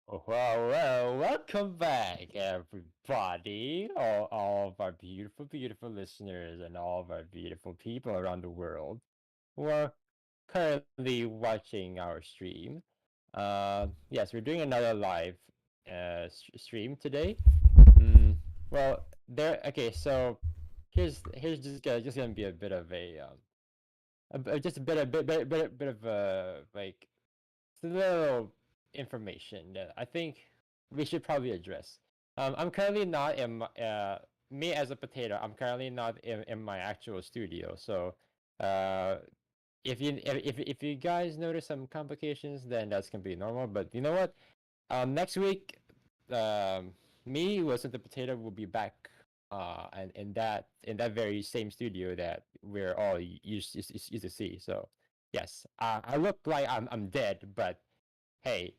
Well, welcome back, everybody. All of our beautiful, beautiful listeners and all of our beautiful people around the world who are currently watching our stream. Yes, we're doing another live stream today. Mm, well, okay, so here's just gonna be a bit of just a bit of like a little information that I think we should probably address. I'm currently not in me as a potato. I'm currently not in my actual studio. So, uh, if you guys notice some complications, then that's completely normal. But you know what? Next week, um, me Wilson the potato will be back. And in that very same studio that we're all used to see. So, yes, I look like I'm dead, but hey,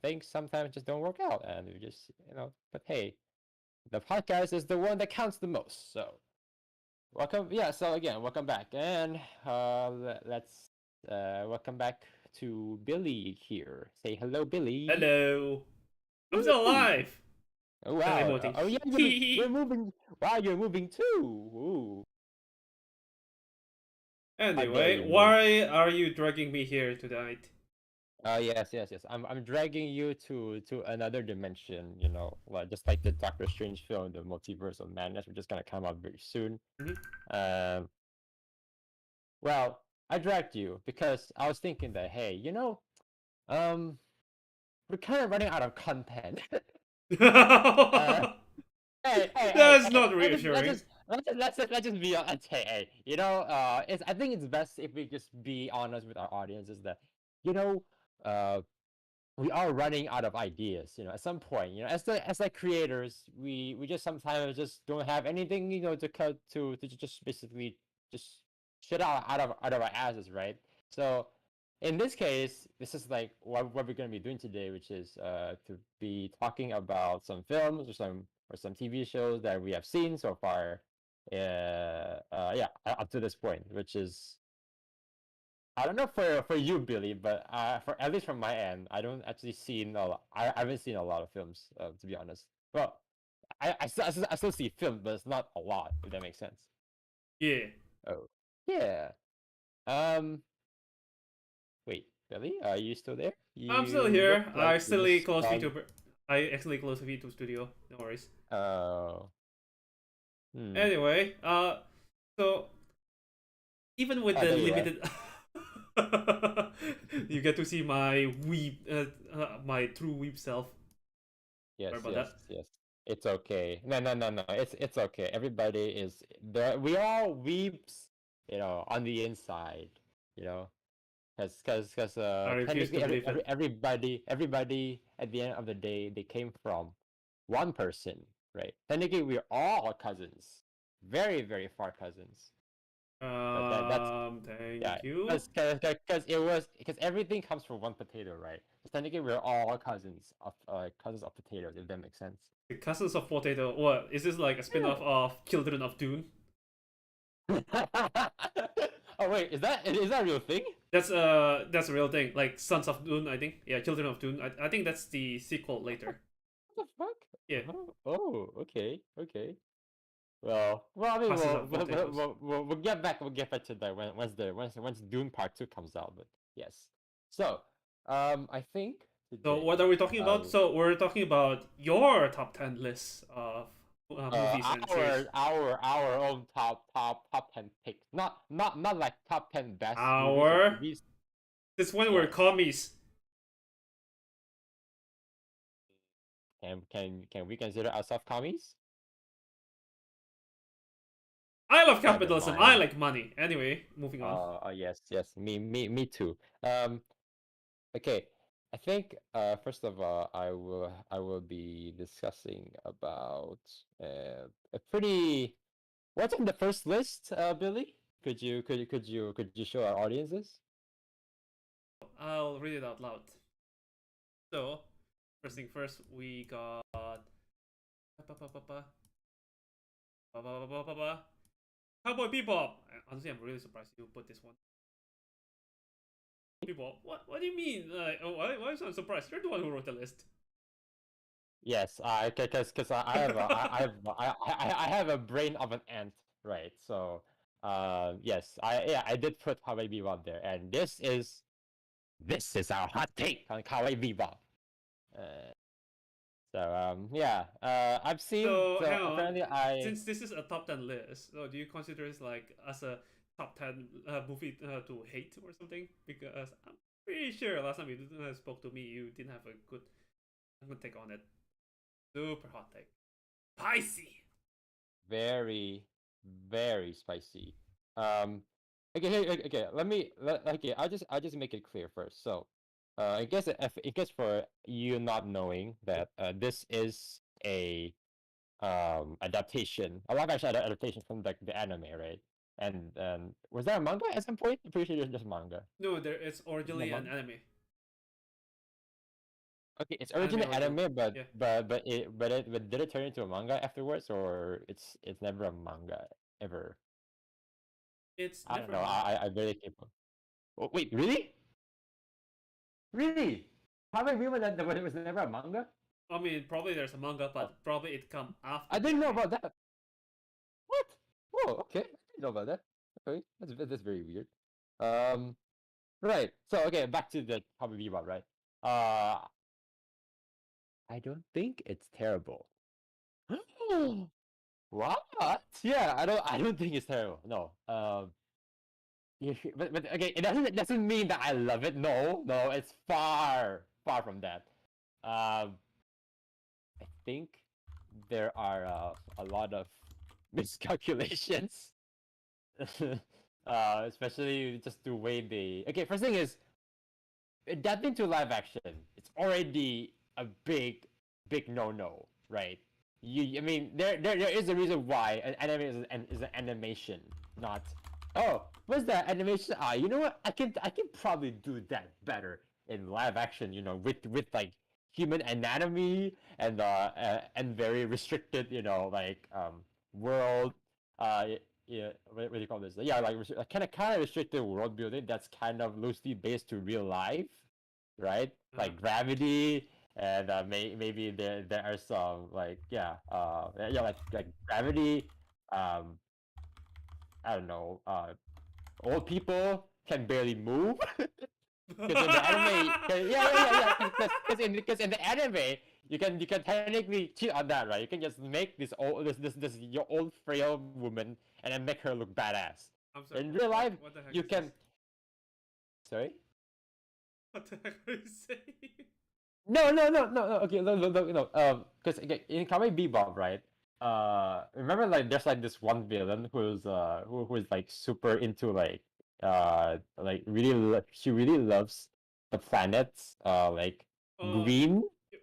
things sometimes just don't work out, and we just, but hey, the podcast is the one that counts the most. So welcome, yeah. So again, welcome back, and let's welcome back to Billy here. Say hello, Billy. Hello. I'm still Woo! alive. Oh And wow! emoting. Oh yeah, you're moving. Wow, you're moving too. Ooh, how dare Anyway, you move? why are you dragging me here tonight? Yes. I'm dragging you to another dimension. Like just like the Doctor Strange film, the Multiverse of Madness, which is gonna come out very soon. Mhm. Um, well, I dragged you because I was thinking that hey, um, we're kind of running out of content. uh, That's hey, not reassuring. let's just be honest. Hey, I think it's best if we just be honest with our audiences that you know, uh we are running out of ideas, at some point, as like creators, we just sometimes just don't have anything, to cut to just basically just shit out of our asses, right? So in this case, this is like what we're going to be doing today, which is to be talking about some films or some TV shows that we have seen so far, yeah, up to this point, which is I don't know for you, Billy, but for at least from my end, I don't actually seen a lot. I haven't seen a lot of films, to be honest. Well, I still see films, but it's not a lot, if that makes sense. Yeah. Oh, yeah. Um, wait, Billy, are you still there? I'm still You look here. like I you still just close gone. VTuber. I actually close VTube studio. No worries. Oh, hmm. Anyway, so even with Oh, the there you are. limited, you get to see my my true weeb self. Yes, Sorry about yes, that. yes. It's okay. No. It's okay. Everybody is there. We all weeps, on the inside, you know. Because I refuse to technically believe it. everybody at the end of the day, they came from one person, right? Technically we're all cousins, very very far cousins, but that's yeah, Thank you. because everything comes from one potato, right? So technically we're all cousins of potatoes, if that makes sense. The Cousins of Potato. What is this, like a spin-off of Children of Dune? Oh wait, is that a real thing? That's a real thing. Like Sons of Dune, I think. Yeah, Children of Dune. I think that's the sequel later. What the fuck? Yeah, Oh, okay. Well, I mean, Cousins we'll of we'll we'll, Potatoes. we'll, we'll we'll get back to that once Dune Part 2 comes out. But yes, so I think So what are today, we talking about? uh, So we're talking about your top 10 list of movies and series. our own top 10 picks, not like top 10 best movies or Our TVs. this one we're Yes, commies. can we consider ourselves commies? I love Never capitalism. I mind. like money. Anyway, moving on. Yes, me too. Okay, I think first of all, I will be discussing about a pretty what's on the first list, Billy? Could you show our audiences? I'll read it out loud. So first thing first, we got Cowboy Bebop. Honestly, I'm really surprised you put this one. People, what do you mean? Why is I'm surprised? You're the one who wrote the list. Yes, because I have I have a brain of an ant, right? So, yes, I did put Cowboy Bebop there, and this is our hot take on Cowboy Bebop. Uh, yeah, So so hang on, apparently I since this is a top 10 list, so do you consider this like as a top 10 movie to hate or something? Because I'm pretty sure last time you spoke to me, you didn't have a good take on it. Super hot take, spicy. very very spicy. Um, okay, okay. Okay. I'll just make it clear first. So, I guess for you not knowing that this is a adaptation, a live action adaptation from like the anime, right? And was there a manga at some point? I'm pretty sure there's just manga. No, it's Isn't there originally an manga? anime. Okay, it's Anime originally original. anime, Yeah, but did it turn into a manga afterwards, or it's never a manga ever? it's I don't never a know. manga. I really keep. Oh, wait, really? Really? How many people that was never a manga? I mean, probably there's a manga, Oh, but probably it come after I the didn't know anime. about that. What? Oh, okay. I didn't know about that. Okay, that's very weird. Um, right. So okay, back to the Cowboy Bebop, right? Uh, I don't think it's terrible. What? Yeah, I don't think it's terrible. No. But okay, it doesn't mean that I love it. No, no, it's far from that. Um, I think there are a lot of miscalculations, especially just the way they. Okay, first thing is adapting to live action. It's already a big no, right? I mean, there is a reason why an anime is an animation, not. Oh, what's that animation? Ah, you know what? I can probably do that better in live action. You know, with like human anatomy and very restricted. You know, like world. Yeah, what do you call this? Yeah, like kind of restricted world building that's kind of loosely based to real life, right? Uh-huh. Like gravity, and maybe there are some like yeah like gravity. Um, I don't know. Old people can barely move because in the anime, because in the anime you can technically cheat on that, right? You can just make this your old frail woman and then make her look badass. I'm sorry. In real life, What the heck you is this? can. Sorry. What the heck are you saying? No. Okay, no. Because in Cowboy Bebop, right? Remember like there's like this one villain who's like super into like she really loves the planets like Uh, green. y-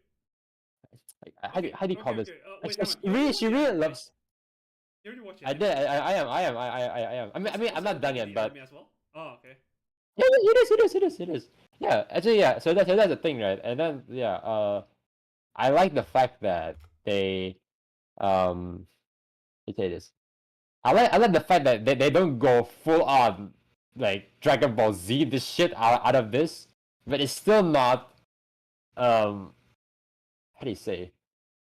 Like, okay, how do you call okay, this? okay. Like, Wait, hang on. You already watched she the really anime, right? loves. You already watched the I anime. did. I am. Was I it mean, was I'm it not done okay in yet, the but anime as well? Oh, okay. yeah, it is. Yeah, actually, yeah. So that's the thing, right? And then yeah, I like the fact that they let me say this. I like the fact that they don't go full on like Dragon Ball Z this shit out of this, but it's still not how do you say?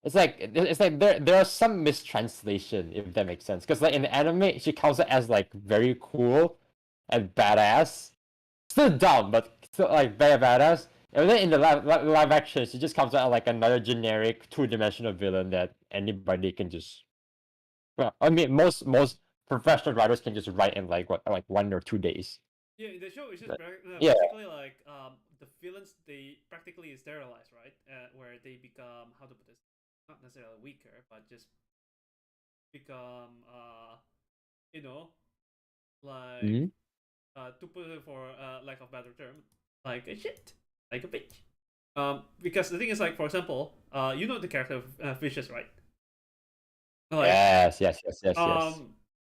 It's like there are some mistranslation if that makes sense. Because like in the anime, she counts it as like very cool and badass. Still dumb, but still like very badass. And then in the live action, she just comes out like another generic two-dimensional villain that anybody can just. Well, I mean, most professional writers can just write in like 1 or 2 days. Yeah, the show is just But, yeah. basically like the villains they practically sterilize, right? Where they become, how to put this, not necessarily weaker, but just become you know like Mhm. to put it for lack of better term, like a shit, like a bitch. Because the thing is, like, for example, you know the character of Vicious, right? Like, Yes.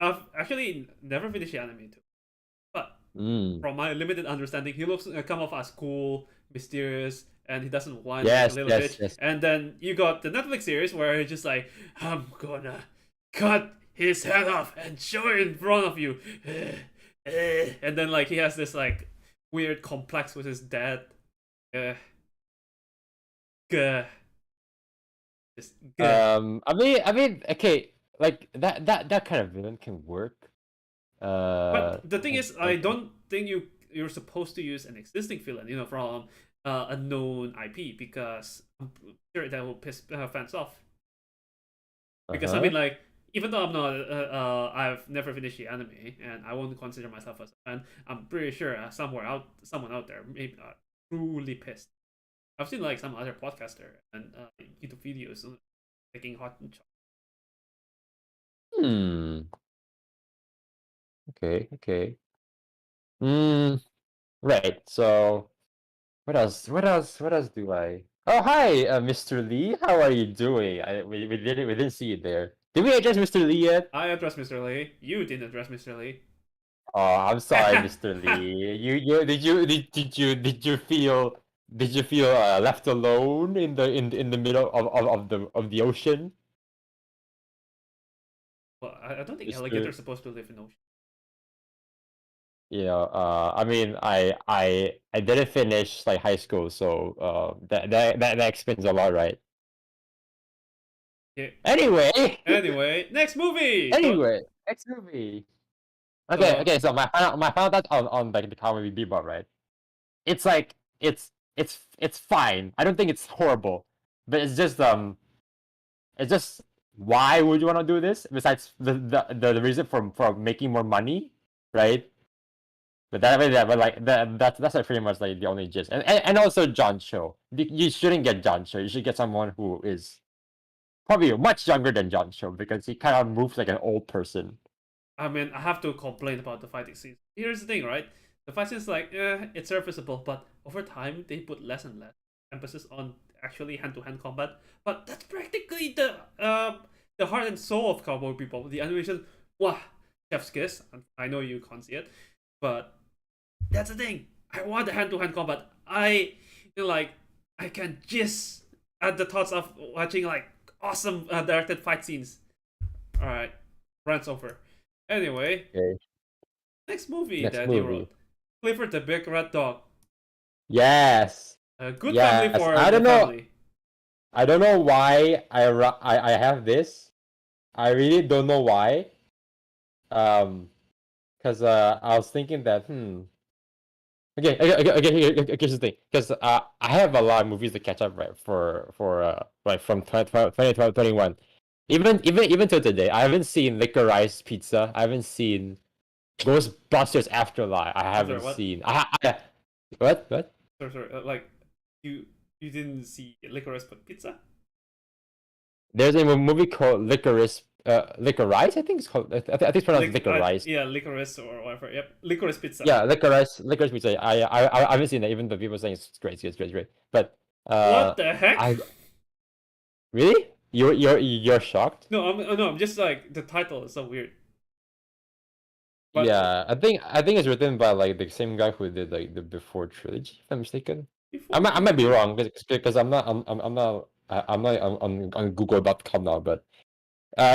I've actually never finished the anime too, but Mm. from my limited understanding, he looks come off as cool, mysterious, and he doesn't whine like a little bitch. Yes. And then you got the Netflix series where he's just like, I'm gonna cut his head off and show it in front of you. And then like he has this like weird complex with his dad. Uh, Gah. Just gah. I mean, okay, like that kind of villain can work. But the thing is, I Like, don't think you're supposed to use an existing villain, from a known IP, because I'm sure that will piss fans off. Because I mean, uh-huh. like, even though I'm not, I've never finished the anime, and I won't consider myself as a fan. I'm pretty sure someone out there, maybe truly pissed. I've seen like some other podcaster and YouTube videos taking hot and chop. Hmm. Okay. Okay. Hmm. Right. So, what else? What else? What else do I? Oh, hi, Mr. Lee. How are you doing? We didn't see you there. Did we address Mr. Lee yet? I addressed Mr. Lee. You didn't address Mr. Lee. Oh, I'm sorry, Mr. Lee. Did you feel left alone in the middle of the ocean, Well, I don't think Mr. alligators are supposed to live in ocean. I mean, I didn't finish like high school, so that explains a lot, right? Yeah. Anyway, Anyway, next movie. anyway, next movie. Okay, So okay. So my final thoughts on like the Cowboy Bebop, right? It's like it's fine. I don't think it's horrible, but it's just why would you want to do this besides the reason for making more money, right? But like that's like pretty much like the only gist. And also John Cho. You shouldn't get John Cho. You should get someone who is probably much younger than John Cho because he kind of moves like an old person. I mean, I have to complain about the fighting scenes. Here's the thing, right? The fight scenes, like, it's serviceable, but over time they put less and less emphasis on actually hand-to-hand combat. But that's practically the heart and soul of Cowboy Bebop. The animation, wow, chef's kiss. I know you can't see it, but that's the thing. I want the hand-to-hand combat. Like, I can just at the thoughts of watching like awesome directed fight scenes. All right, rant's over. Anyway, Okay. next movie Next that you movie. wrote, Clifford the Big Red Dog. Yes. A good family Yes. for I the don't know. family. I don't know why I have this. I really don't know why. Because I was thinking that okay, here's the thing. Because I have a lot of movies to catch up right for like from 2021. Even till today, I haven't seen Licorice Pizza. I haven't seen Ghostbusters Afterlife. I I'm sorry, haven't what? seen. What? Sorry. Like you you didn't see Licorice Pizza? There's a movie called Licorice. I think it's called. I think it's pronounced Licorice. Yeah, Licorice or whatever. Yep, Licorice Pizza. Yeah, Licorice Pizza. I haven't seen it, even though people saying it's great, it's great, it's great. But What the heck? I really you're shocked? No, I'm just like the title is so weird. But Yeah, I think it's written by like the same guy who did like the Before trilogy, if I'm mistaken. I before might be trilogy. wrong because I'm not on Google.com now, but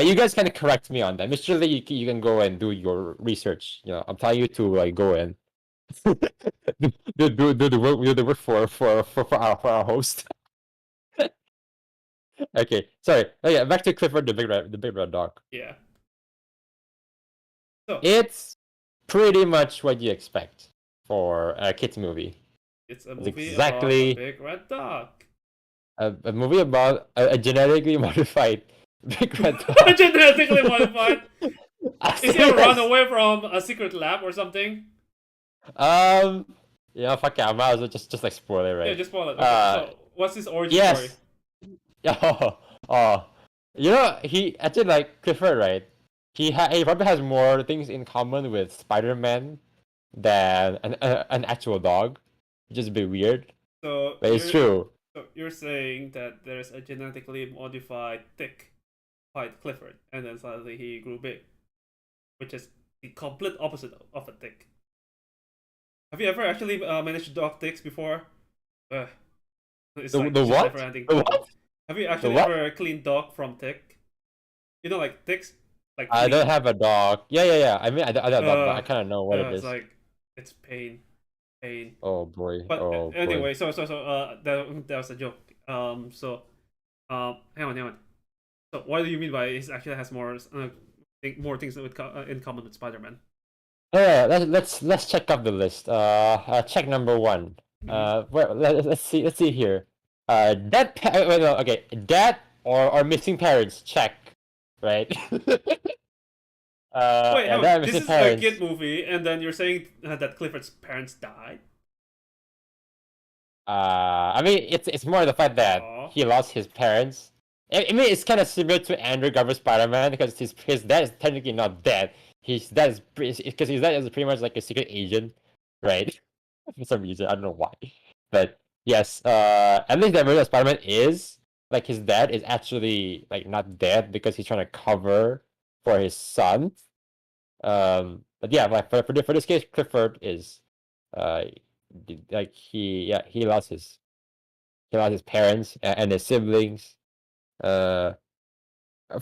you guys can correct me on that. Mr. Lee, you can go and do your research. I'm telling you to like go and do the work for our host. Okay, sorry. Okay, back to Clifford the Big Red Dog. Yeah. So It's pretty much what you expect for a kids movie. it's a It's movie about a exactly big red dog. a movie about a genetically modified big red dog. Genetically modified. Is he a Yes. runaway from a secret lab or something? Um. Yeah. Fuck yeah. I might as well just like spoil it, Yeah, right? just spoil it. Okay, so what's his origin story? Yes. Oh. Oh. He actually like Clifford, right? He probably has more things in common with Spider-Man than an actual dog, which is a bit weird, So but it's true. you're saying that there's a genetically modified tick, White Clifford, and then suddenly he grew big, which is the complete opposite of a tick. Have you ever actually managed to dog ticks before? Uh, it's The like the just what? never-ending The problem. what? Have you The actually what? ever cleaned dog from tick? Like ticks, like I don't flea. have a dog. Yeah. I mean, I don't have a dog, but I kind of know what it It's is. like it's pain. pain. Oh boy. But Oh boy. anyway, that was a joke. Hang on. So what do you mean by it actually has more things in common with Spider-Man? Let's check up the list. Check number one. Mm-hmm. Let's see here. Wait, no, okay, dead or missing parents. Check, right? Wait, hang Yeah, on. dead or This missing is a kid parents. movie, and then you're saying that Clifford's parents died. I mean, it's more the fact that Oh, he lost his parents. I mean, it's kind of similar to Andrew Garfield's Spider-Man because his dad is technically not dead. His dad is because his dad is pretty much like a secret agent, right? For some reason, I don't know why. But yes, at least the version of Spider-Man is like his dad is actually like not dead because he's trying to cover for his son. But yeah, like for this case, Clifford is uh like he lost his parents and his siblings. Uh,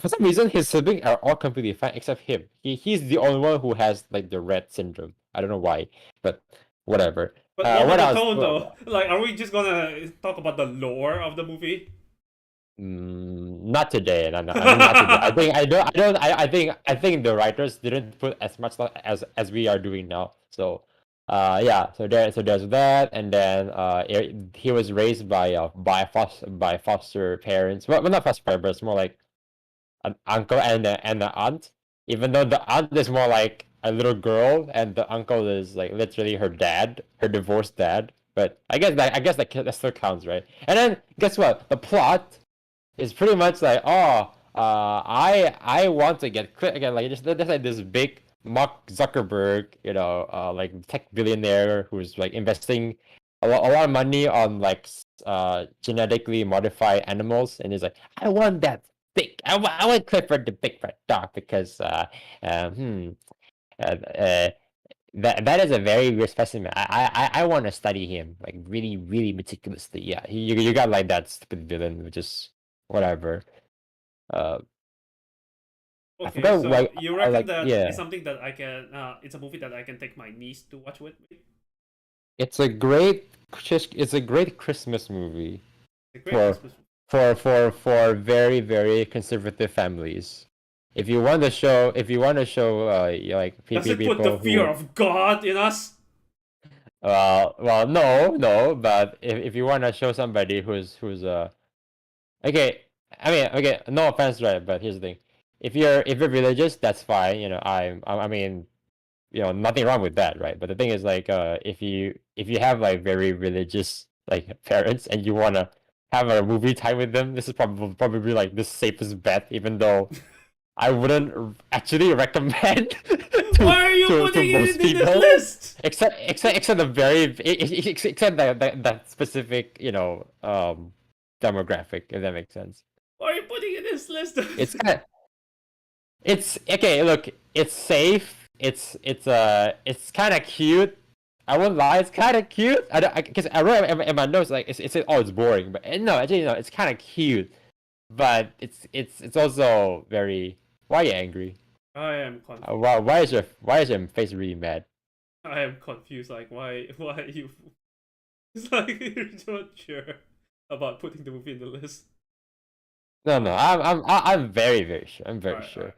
for some reason, his siblings are all completely fine except him. He's the only one who has like the Rett syndrome. I don't know why, but whatever. but what about What the else? tone though? Like, are we just gonna talk about the lore of the movie? Not today. No, no, I mean not today. I think the writers didn't put as much thought as we are doing now. So, yeah. So there's that, and then he was raised by foster parents. Well, not foster parents, but it's more like an uncle and an aunt. Even though the aunt is more like a little girl, and the uncle is like literally her dad, her divorced dad. But I guess that still counts, right? And then guess what? The plot is pretty much like, oh, I want to get again, like there's like this big Mark Zuckerberg, like tech billionaire who's like investing a lot of money on like genetically modified animals, and he's like, I want that big, I want Clifford the big red dog because uh, hmm, uh, uh, that is a very rare specimen. I want to study him like really really meticulously. Yeah, you got like that stupid villain, which is whatever. Uh, I Okay, forgot so why. you I reckon like that it's yeah. something that I can? It's a movie that I can take my niece to watch with me. It's a great it's a great Christmas movie It's a great for Christmas movie. for very very conservative families. If you want to show like Does it put the people fear who of God in us? no, but if you want to show somebody who's okay, I mean, okay, no offense, right? But here's the thing: if you're religious, that's fine. I mean, nothing wrong with that, right? But the thing is, like, if you have like very religious like parents and you wanna have a movie time with them, this is probably like the safest bet. Even though I wouldn't actually recommend to Why are you to putting most it in this people, list? except the very except that specific demographic, if that makes sense. Why are you putting it in this list? It's kind of it's okay. Look, it's safe. It's kind of cute. I won't lie, it's kind of cute. I don't because I wrote in my notes like it's oh it's boring, but no, actually no, it's kind of cute, but it's also very. Why are you angry? I am confused. Why is your face really mad? I am confused. Like, why you? It's like you're not sure about putting the movie in the list. No, no, I'm very very sure. I'm very All sure. right.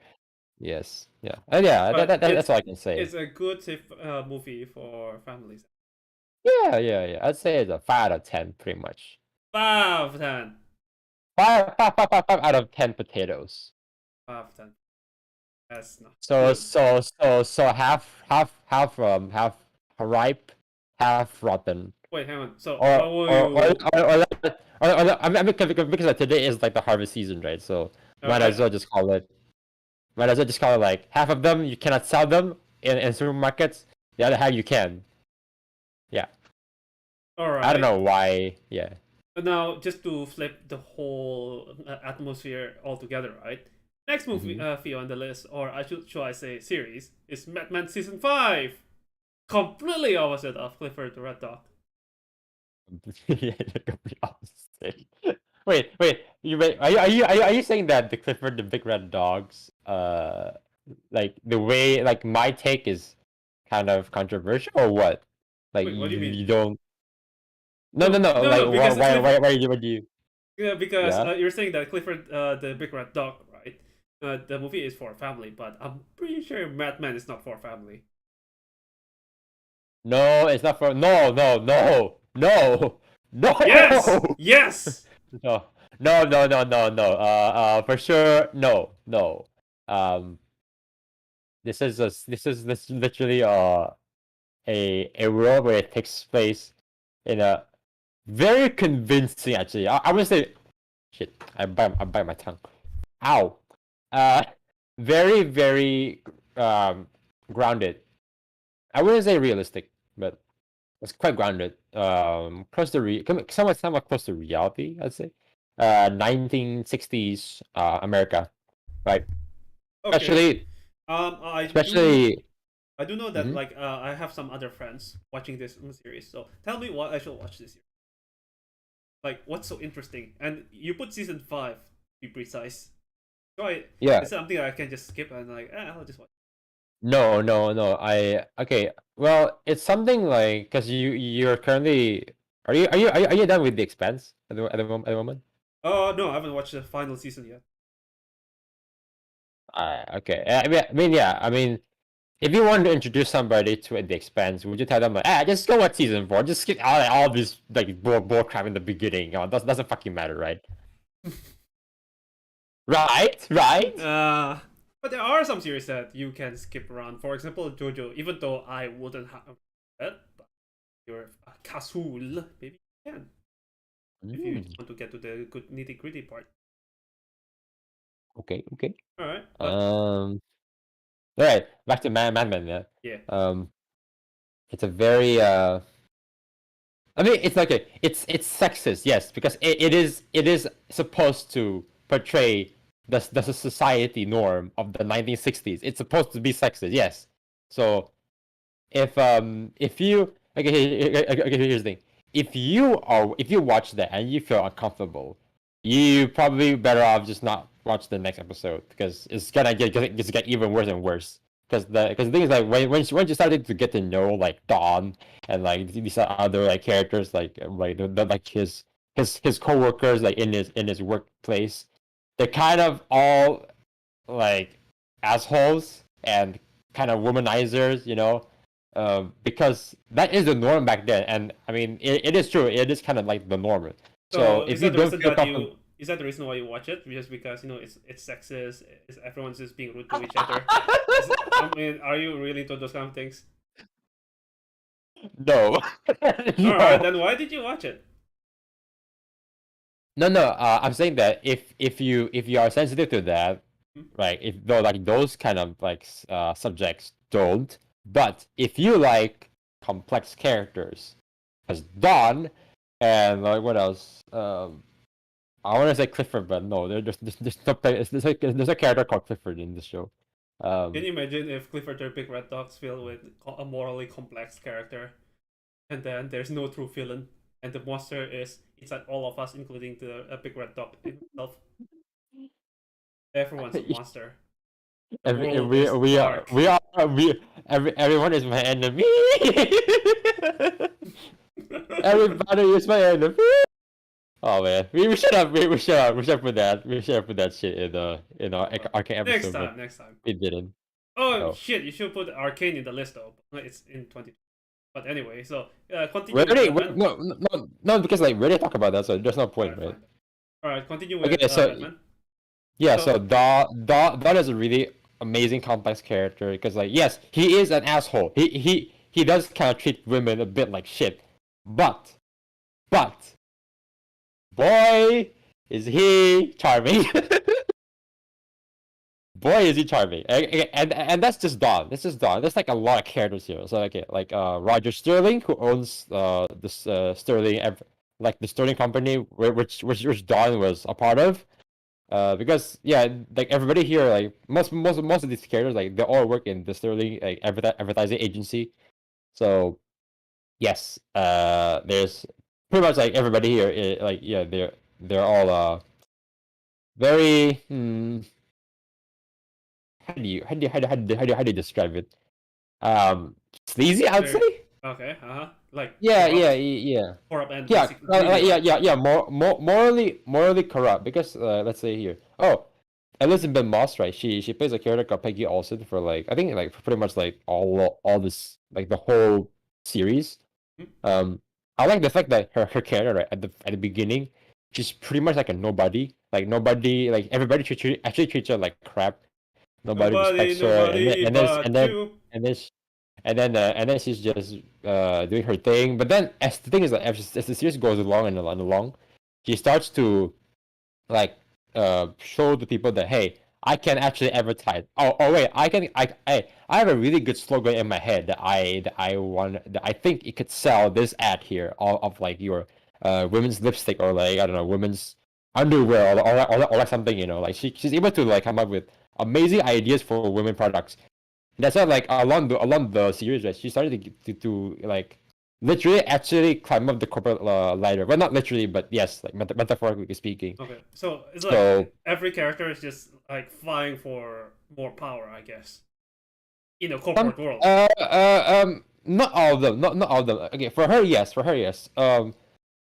Yes, yeah, and yeah. But That's all I can say. it's a good safe movie for families. Yeah. I'd say it's a 5 out of 10, pretty much. 5/10. Five out of 10 potatoes. 5/10. That's not So good. so half ripe, half rotten. Wait, hang on. So Or how will or or you? or, or, I mean because like, today is like the harvest season, right? So might as I well just call it like half of them you cannot sell them in supermarkets. The other half you can. Yeah. all I don't right. know why. Yeah. Now, just to flip the whole atmosphere altogether, right? Next movie Mm-hmm. for on the list, or should I say series, is Mad Men Season 5. Completely opposite of Clifford the Red Dog. Yeah, you're complete opposite. Wait. Are you saying that the Clifford the Big Red Dogs, like the way like my take is kind of controversial or what? Like Wait, what do you mean? you don't. No, no, No, no. no, Like no. Because Clifford, why do you? yeah, because Yeah. you're saying that Clifford, the Big Red Dog, right? The movie is for family, but I'm pretty sure Madman is not for family. No, it's not for. No, no, no, no, Yes, no, yes. no, no, no, no, no, no. For sure, no, no. Um, this is literally a world where it takes place in a very convincing. Actually, I would say, shit. I bite my tongue. Ow. Uh, very um grounded. I wouldn't say realistic, but it's quite grounded. Close to somewhat close to reality, I'd say. 1960s America, right? Okay. Especially, I do. especially. I do know that Mhm. like I have some other friends watching this series. So tell me what I should watch this year. Like what's so interesting? And you put season 5 to be precise. So Yeah. it's something I can just skip and like I'll just watch. No, no, no. Okay. Well, it's something like because you're currently are you done with the expense at the moment? Oh no, I haven't watched the final season yet. Okay. I mean, yeah. I mean, if you want to introduce somebody to the expense, would you tell them like, just go watch season 4, just skip all this like bull crap in the beginning? Doesn't fucking matter, right? Right, right. Uh, but there are some series that you can skip around. For example, JoJo. Even though I wouldn't have that, but you're a Kasul, maybe you can if you Mm, want to get to the good nitty gritty part. okay, okay. All right, but All right. Back to Man. Yeah. yeah. Um, it's a very I mean, it's like it's sexist, yes, because it is supposed to portray the society norm of the 1960s. It's supposed to be sexist, yes. So if you okay, okay, here's the thing. If you watch that and you feel uncomfortable, you probably better off just not watch the next episode because it's gonna get even worse and worse. Because the thing is like when you started to get to know like Dawn and like these other like characters like his coworkers like in his workplace, they're kind of all like assholes and kind of womanizers, because that is the norm back then. And I mean, it is true. It is kind of like the norm. So So if you don't feel comfortable, is that the reason why you watch it? Just because it's sexist, everyone's just being rude to each other. I mean, are you really into those kind of things? no, All right, no, then why did you watch it? no, no. I'm saying that if you are sensitive to that, Hmm? right? If though like those kind of like subjects don't, but if you like complex characters, as Dawn, and like what else? I want to say Clifford, but no, there's a character called Clifford in the show. Can Um, you imagine if Clifford the Big Red Dog's filled with a morally complex character, and then there's no true villain, and the monster is inside all of us, including the Big Red Dog himself. Everyone's a monster. The every, world we is we are dark. we are we everyone is my enemy. Everybody is my enemy. Oh man, we should have put that shit in our arcade Next episode, but time, next time. we didn't. Oh So shit! You should put Arcane in the list though. It's in 20. But anyway, so we continue with already Batman. no, no, no, no, because like we already talked about that, so there's no All point, right, right? fine. All right, continue with Okay, so Batman. yeah, So so Dawn is a really amazing complex character because like yes, he is an asshole. He does kind of treat women a bit like shit, but but boy is he charming. Boy is he charming, and that's just Dawn. That's just Dawn. There's like a lot of characters here. So okay, like Roger Sterling, who owns this like the Sterling company, which Dawn was a part of. Because yeah, like everybody here, like most of these characters, like they all work in the Sterling like advertising agency. So yes, there's pretty much like everybody here, like yeah, they're all very how do you describe it? Sleazy, I'd very say. Okay. Like Yeah, yeah, corrupt, yeah. corrupt, and Yeah, basically really yeah, rich. yeah, yeah. Morally corrupt because let's say here. Oh, Elizabeth Moss, right? She plays a character called Peggy Olson for like I think like pretty much like all this like the whole series. Hmm? Um, I like the fact that her character right at the beginning, she's pretty much like a nobody. Like nobody, like everybody actually treats her like crap. Nobody Nobody, respects her, nobody but you. and then and then she's just doing her thing. But then as the thing is that as the series goes along and along, she starts to like show the people that hey, I can actually advertise. Oh wait, I have a really good slogan in my head that I want that I think it could sell this ad here of like your women's lipstick or like I don't know women's underwear or like something like she's able to like come up with amazing ideas for women products. That's why like along the series right, she started to like literally actually climb up the corporate ladder. Well, not literally, but yes, like metaphorically speaking. Okay, so it's like So every character is just like vying for more power, I guess, in a some corporate world. not all of them, not all of them. Okay, for her yes.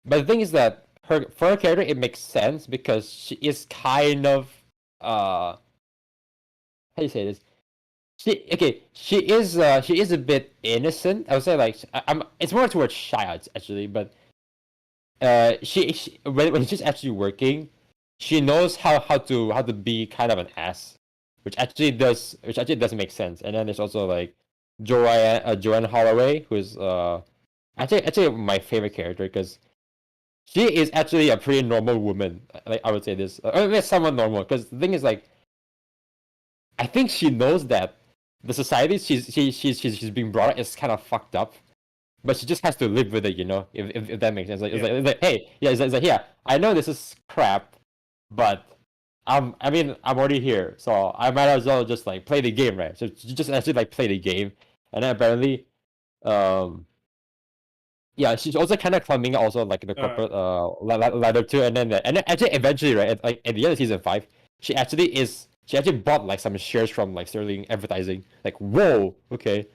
But the thing is that for her character it makes sense because she is kind of how do you say this? She is a bit innocent. I would say like I'm. It's more towards shy actually, but she when she's actually working, she knows how to be kind of an ass, which actually does make sense. And then there's also like Joanne Holloway, who's actually my favorite character because she is actually a pretty normal woman. Like I would say this, I mean, somewhat normal. Because the thing is like, I think she knows that the society she's being brought up is kind of fucked up, but she just has to live with it, if that makes sense. Like, Yeah. it's like hey, yeah, it's like yeah, I know this is crap, but I mean, I'm already here, so I might as well just like play the game, right? So you just actually like play the game, and then apparently, um, yeah, she's also kind of climbing also like the All right. corporate ladder too, and then actually eventually, right, like at the end of season 5, she actually bought like some shares from like Sterling Advertising. Like, whoa, okay.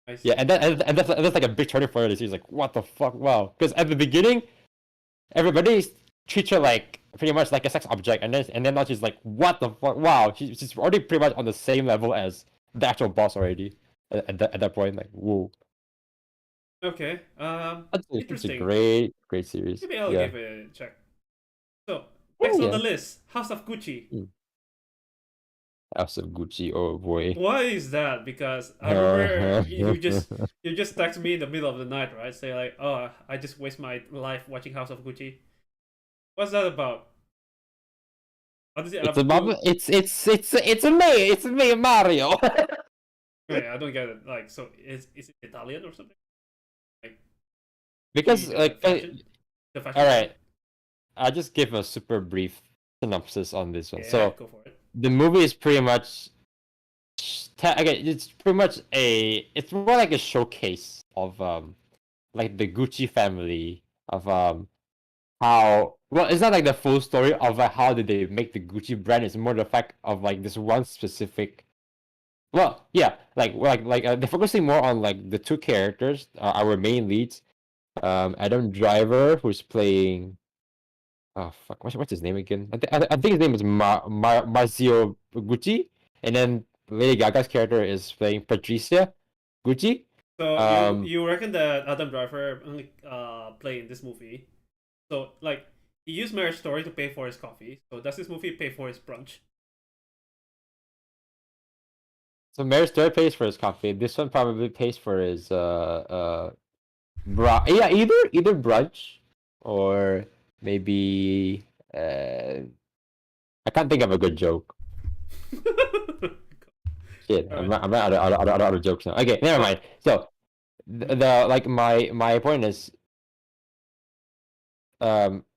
I Yeah, see. and that's like a big turning point of the series. Like, what the fuck? Wow. Because at the beginning, everybody treats her like pretty much like a sex object, and then now she's like, what the fuck? Wow, she's already pretty much on the same level as the actual boss already. At that point, like, whoa. Okay. It's a Interesting. great series. Maybe I'll Yeah. give it a check. So Yeah, next on the yeah. list, House of Gucci. Hmm. House of Gucci. Oh boy. Why is that? Because I remember you just text me in the middle of the night, right? Say like, oh, I just waste my life watching House of Gucci. What's that about? What does it It's have to about do? it's me Mario. Okay, I don't get it. Like, so is it Italian or something? Like, Because like the fashion all brand. right, I'll just give a super brief synopsis on this one. Yeah, So go for it. the movie is pretty much okay, it's pretty much it's more like a showcase of like the Gucci family of how well it's not like the full story of how did they make the Gucci brand. It's more the fact of like this one specific. Well, yeah, they're focusing more on like the two characters, our main leads, Adam Driver, who's playing. Oh fuck, what's his name again? I think his name is Marzio Gucci, and then Lady Gaga's character is playing Patricia Gucci. So you Um, you reckon that Adam Driver play in this movie? So like he used Marriage Story to pay for his coffee. So does this movie pay for his brunch? so Mary Story pays for his coffee. This one probably pays for his yeah, either brunch or maybe I can't think of a good joke. Shit, All right. I'm out of jokes now. Okay, never So mind. So the like my point is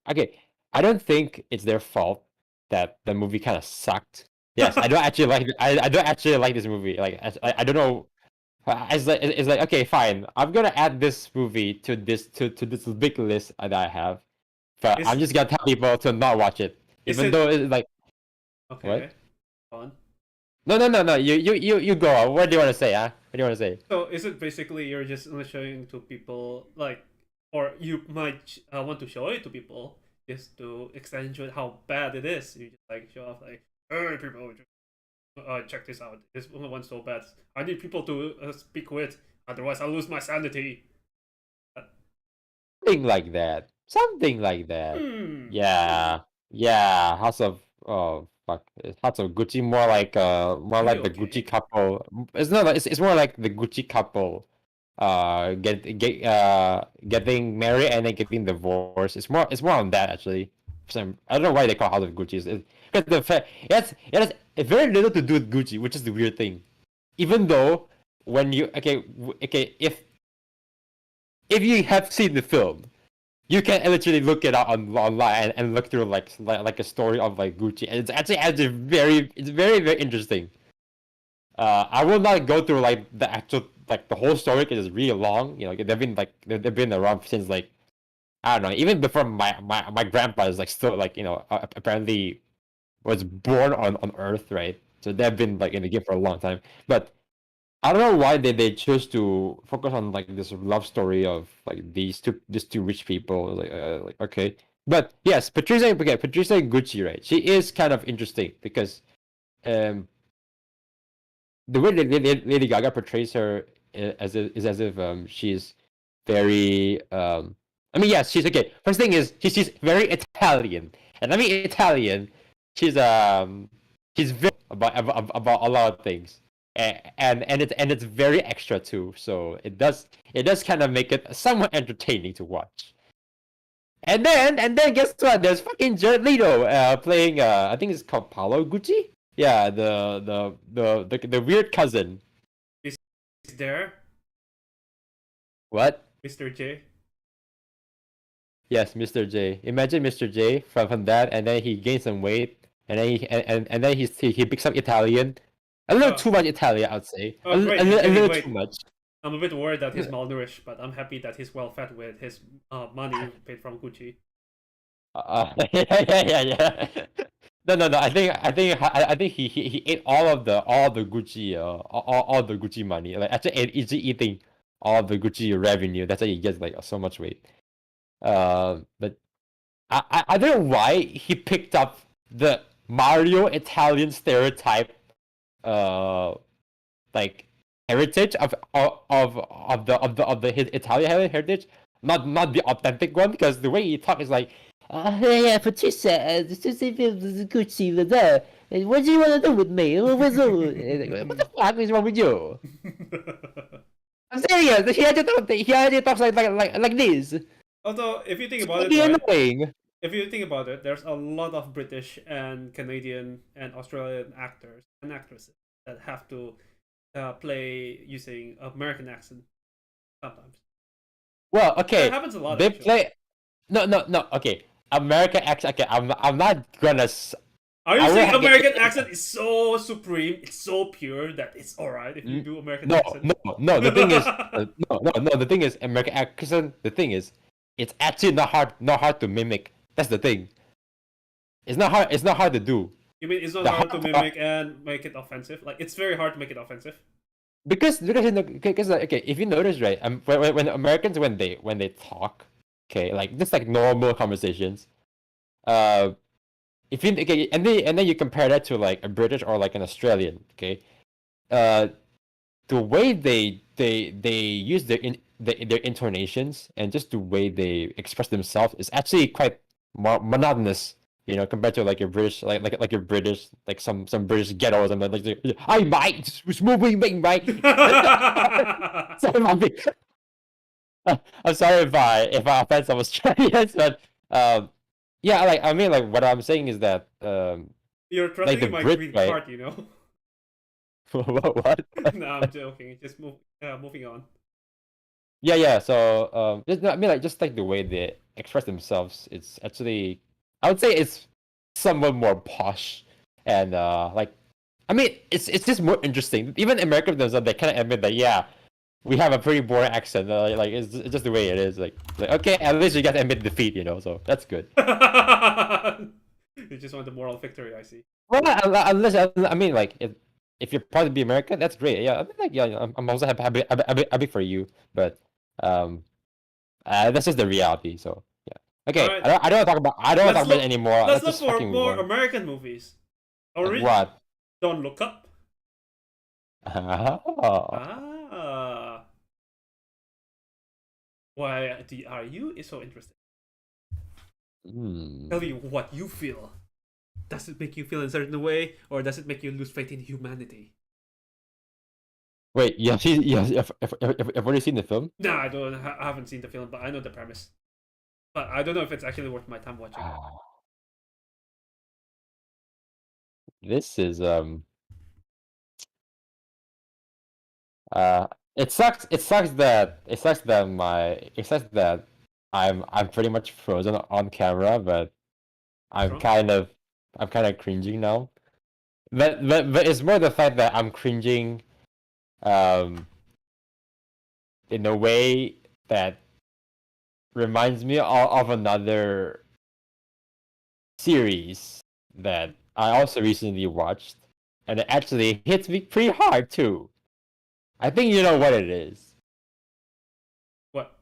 okay, I don't think it's their fault that the movie kind of sucked. Yes, I don't actually like I don't actually like this movie. Like I don't know. It's like okay, fine. I'm gonna add this movie to this big list that I have, but I'm is just gonna tell people to not watch it, is even it though it's like what? okay? Fun. No. You go on. What do you want to say? Huh? What do you want to say? So is it basically you're just showing to people like, or you might want to show it to people just to accentuate how bad it is. You just like show off like, hey people, check this out. This one's so bad. I need people to speak with, otherwise I'll lose my sanity. Something like that. Something like that. Yeah. Yeah. House of oh fuck. House of Gucci more like the Okay. Gucci couple. It's not like it's more like the Gucci couple getting married and then getting divorced. It's more on that actually. I don't know why they call House of Gucci. Because the fact it has very little to do with Gucci, which is the weird thing. Even though when you okay if you have seen the film, you can literally look it up online and look through like a story of like Gucci, and it's very very interesting. I will not go through like the actual like the whole story because it's really long. You know, they've been around since like I don't know, even before my grandpa is like still like apparently was born on Earth, right? So they've been like in the game for a long time, but I don't know why they chose to focus on like this love story of like these two rich people. Like okay, but yes, Patricia Gucci, right? She is kind of interesting because um the way that Lady Gaga portrays her as if she's very I mean yes she's okay. First thing is she's very Italian, and I mean Italian. She's she's very about a lot of things, and it's very extra too. So it does kind of make it somewhat entertaining to watch. And then guess what? There's fucking Jared Leto playing I think it's called Paolo Gucci. Yeah, the weird cousin. Is there What? Mr. J? Yes, Mr. J. Imagine Mr. J from that, and then he gains some weight, and then he picks up Italian. A little Oh, too much Italian, I'd say. A, oh, li- a, great! He's li- a gaining little too weight. much. I'm a bit worried that he's malnourished, but I'm happy that he's well fed with his money paid from Gucci. Yeah. No. I think he ate all the Gucci all the Gucci money. Like actually eating all the Gucci revenue. That's why he gets like so much weight. But I don't know why he picked up the Mario Italian stereotype, uh, like heritage of the his Italian heritage, not the authentic one, because the way he talk is like, yeah, Patricia, this is Gucci, what do you want to do with me? What the fuck is wrong with you? I'm serious. He actually talks like this. Although, if you think It's about it, fucking right? annoying. If you think about it, there's a lot of British and Canadian and Australian actors and actresses that have to play using American accent sometimes. Well, That okay, happens a lot, they actually. play. No. Okay, American accent. Okay, I'm not gonna. Are you I will saying have American accent is so supreme, it's so pure that it's alright if you do American no, accent? no. The thing is, no. The thing is, American accent. The thing is, it's actually not hard to mimic. That's the thing. It's not hard. It's not hard to do. You mean it's not The hard to hard mimic and make it offensive? Like, it's very hard to make it offensive. because like, okay, if you notice right, when Americans when they talk, okay, like just like normal conversations, uh, if you okay, and then you compare that to like a British or like an Australian, okay, uh, the way they use their intonations and just the way they express themselves is actually quite monotonous. You know, compared to like your British, like your British, like some British ghettos and like, "Hi mate, it's moving, mate." Sorry, I'm sorry if I offend some Australians, but yeah, like I mean, like what I'm saying is that You're like the threatening my Brits, green right? card, you know? What? No, I'm joking. Just moving on. Yeah. So I mean, like just like the way they express themselves, it's actually I would say it's somewhat more posh and like I mean, it's just more interesting. Even Americans themselves, they kind of admit that yeah, we have a pretty boring accent. Like it's just the way it is. Like okay, at least you guys admit defeat, so that's good. You just want the moral victory, I see. Well, unless I mean, like if you're proud to be American, that's great. Yeah, I mean, like, yeah, I'm also happy for you, but that's just the reality. So yeah. All Okay, right, I don't want to talk about it anymore. Let's Let's look just for fucking move more on. American movies. Like Already, what? Don't Look Up. Oh. Ah, why are you so interested? Hmm. Tell me what you feel. Does it make you feel in a certain way, or does it make you lose faith in humanity? Wait, you've already seen the film? No, I haven't seen the film, but I know the premise. But I don't know if it's actually worth my time watching. This is it sucks. It sucks that I'm pretty much frozen on camera, but What's I'm wrong? kind of I'm kind of cringing now. But it's more the fact that I'm cringing um in a way that reminds me of another series that I also recently watched, and it actually hits me pretty hard too. I think you know what it is. What?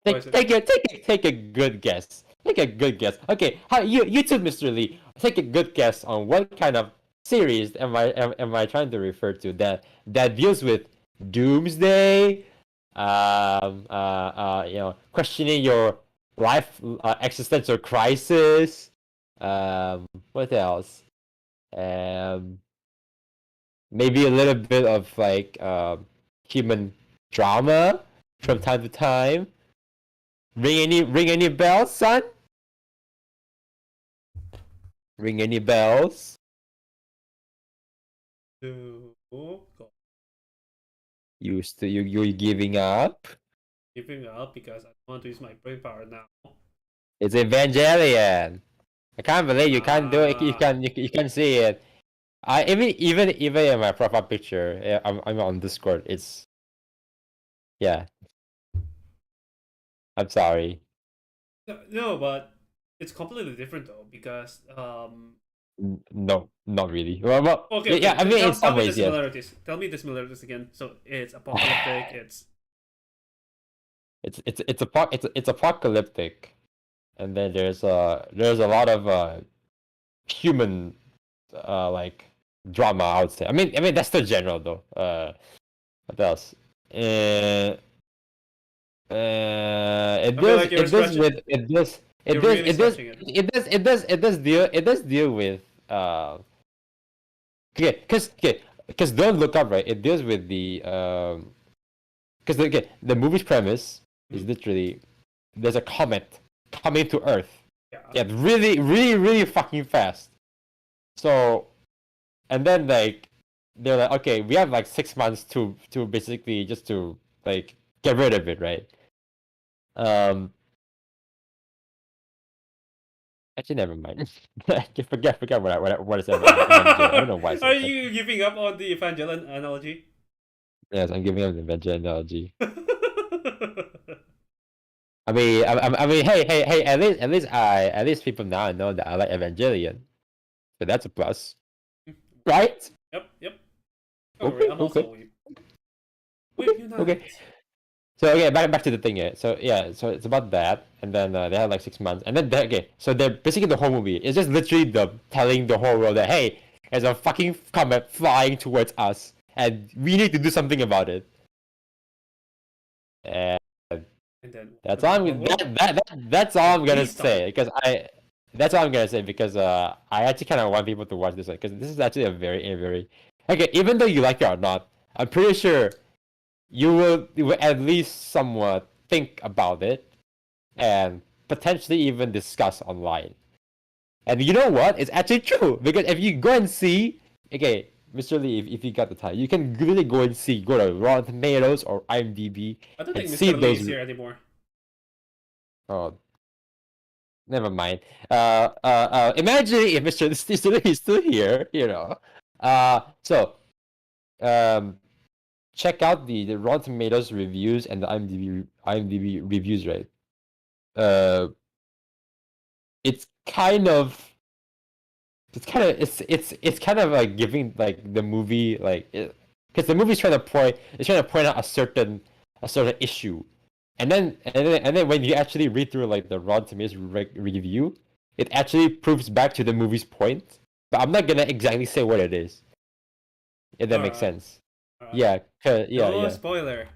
What is Take it? take a take a take a good guess. Take a good guess. Okay, how you too, Mr. Lee. Take a good guess on what kind of series am I trying to refer to that deals with doomsday, questioning your life, existential crisis. What else? Um, Maybe a little bit of like human drama from time to time. Ring any bells, son? Ring any bells? Go. You're giving up? Giving up because I want to use my brain power now. It's Evangelion. I can't believe you can't do it. Ah, You can see it. I even in my profile picture, I'm on Discord. It's yeah. I'm sorry. no, but it's completely different though because No, not really. Well, okay, yeah, okay. I mean in Tell some me the ways, yes. similarities. Tell me the similarities again. So it's apocalyptic. It's It's apocalyptic, and then there's a lot of human like drama. I would say. I mean that's the general though. What else? Uh, it I feel does like you're it does scratching. with it does it You're does really it does scratching it. it does deal with because don't look up, right. It deals with the because the movie's premise is Mhm. literally there's a comet coming to Earth. Yeah. Yeah, really, really, really fucking fast. So, and then like they're like, okay, we have like 6 months to basically just to like get rid of it, right? Um, Actually, never mind. Forget what I said about Evangelion. I don't know why I Are said that. you giving up on the Evangelion analogy? Yes, I'm giving up the Evangelion analogy. I mean, hey, at least people now know that I like Evangelion, so that's a plus, right? Yep. Don't worry, Okay, I'm also okay, a weeb. okay, Weeb okay. unite. So okay, back to the thing here. So yeah, so it's about that, and then they had like 6 months, and then so they're basically the whole movie. It's just literally them telling the whole world that hey, there's a fucking comet flying towards us, and we need to do something about it. And And then that's all that's all I'm gonna we stop say it. because I actually kind of want people to watch this one because this is actually a very okay. Even though you like it or not, I'm pretty sure you will at least somewhat think about it and potentially even discuss online. And you know what? It's actually true because if you go and see, okay, Mr. Lee, if you got the time, you can really go to Rotten Tomatoes or IMDb I don't and think see Mr. Lee those. is here anymore. Oh, never mind. Imagine if Mr. Lee is still here, you know. So, um, check out the Rotten Tomatoes reviews and the IMDb reviews, right? Uh, it's kind of it's kind of like giving like the movie like because the movie's trying to point out a certain issue, and then when you actually read through like the Rotten Tomatoes review, it actually proves back to the movie's point. But I'm not gonna exactly say what it is, if that All makes right. sense. All right. Yeah, No yeah. spoiler.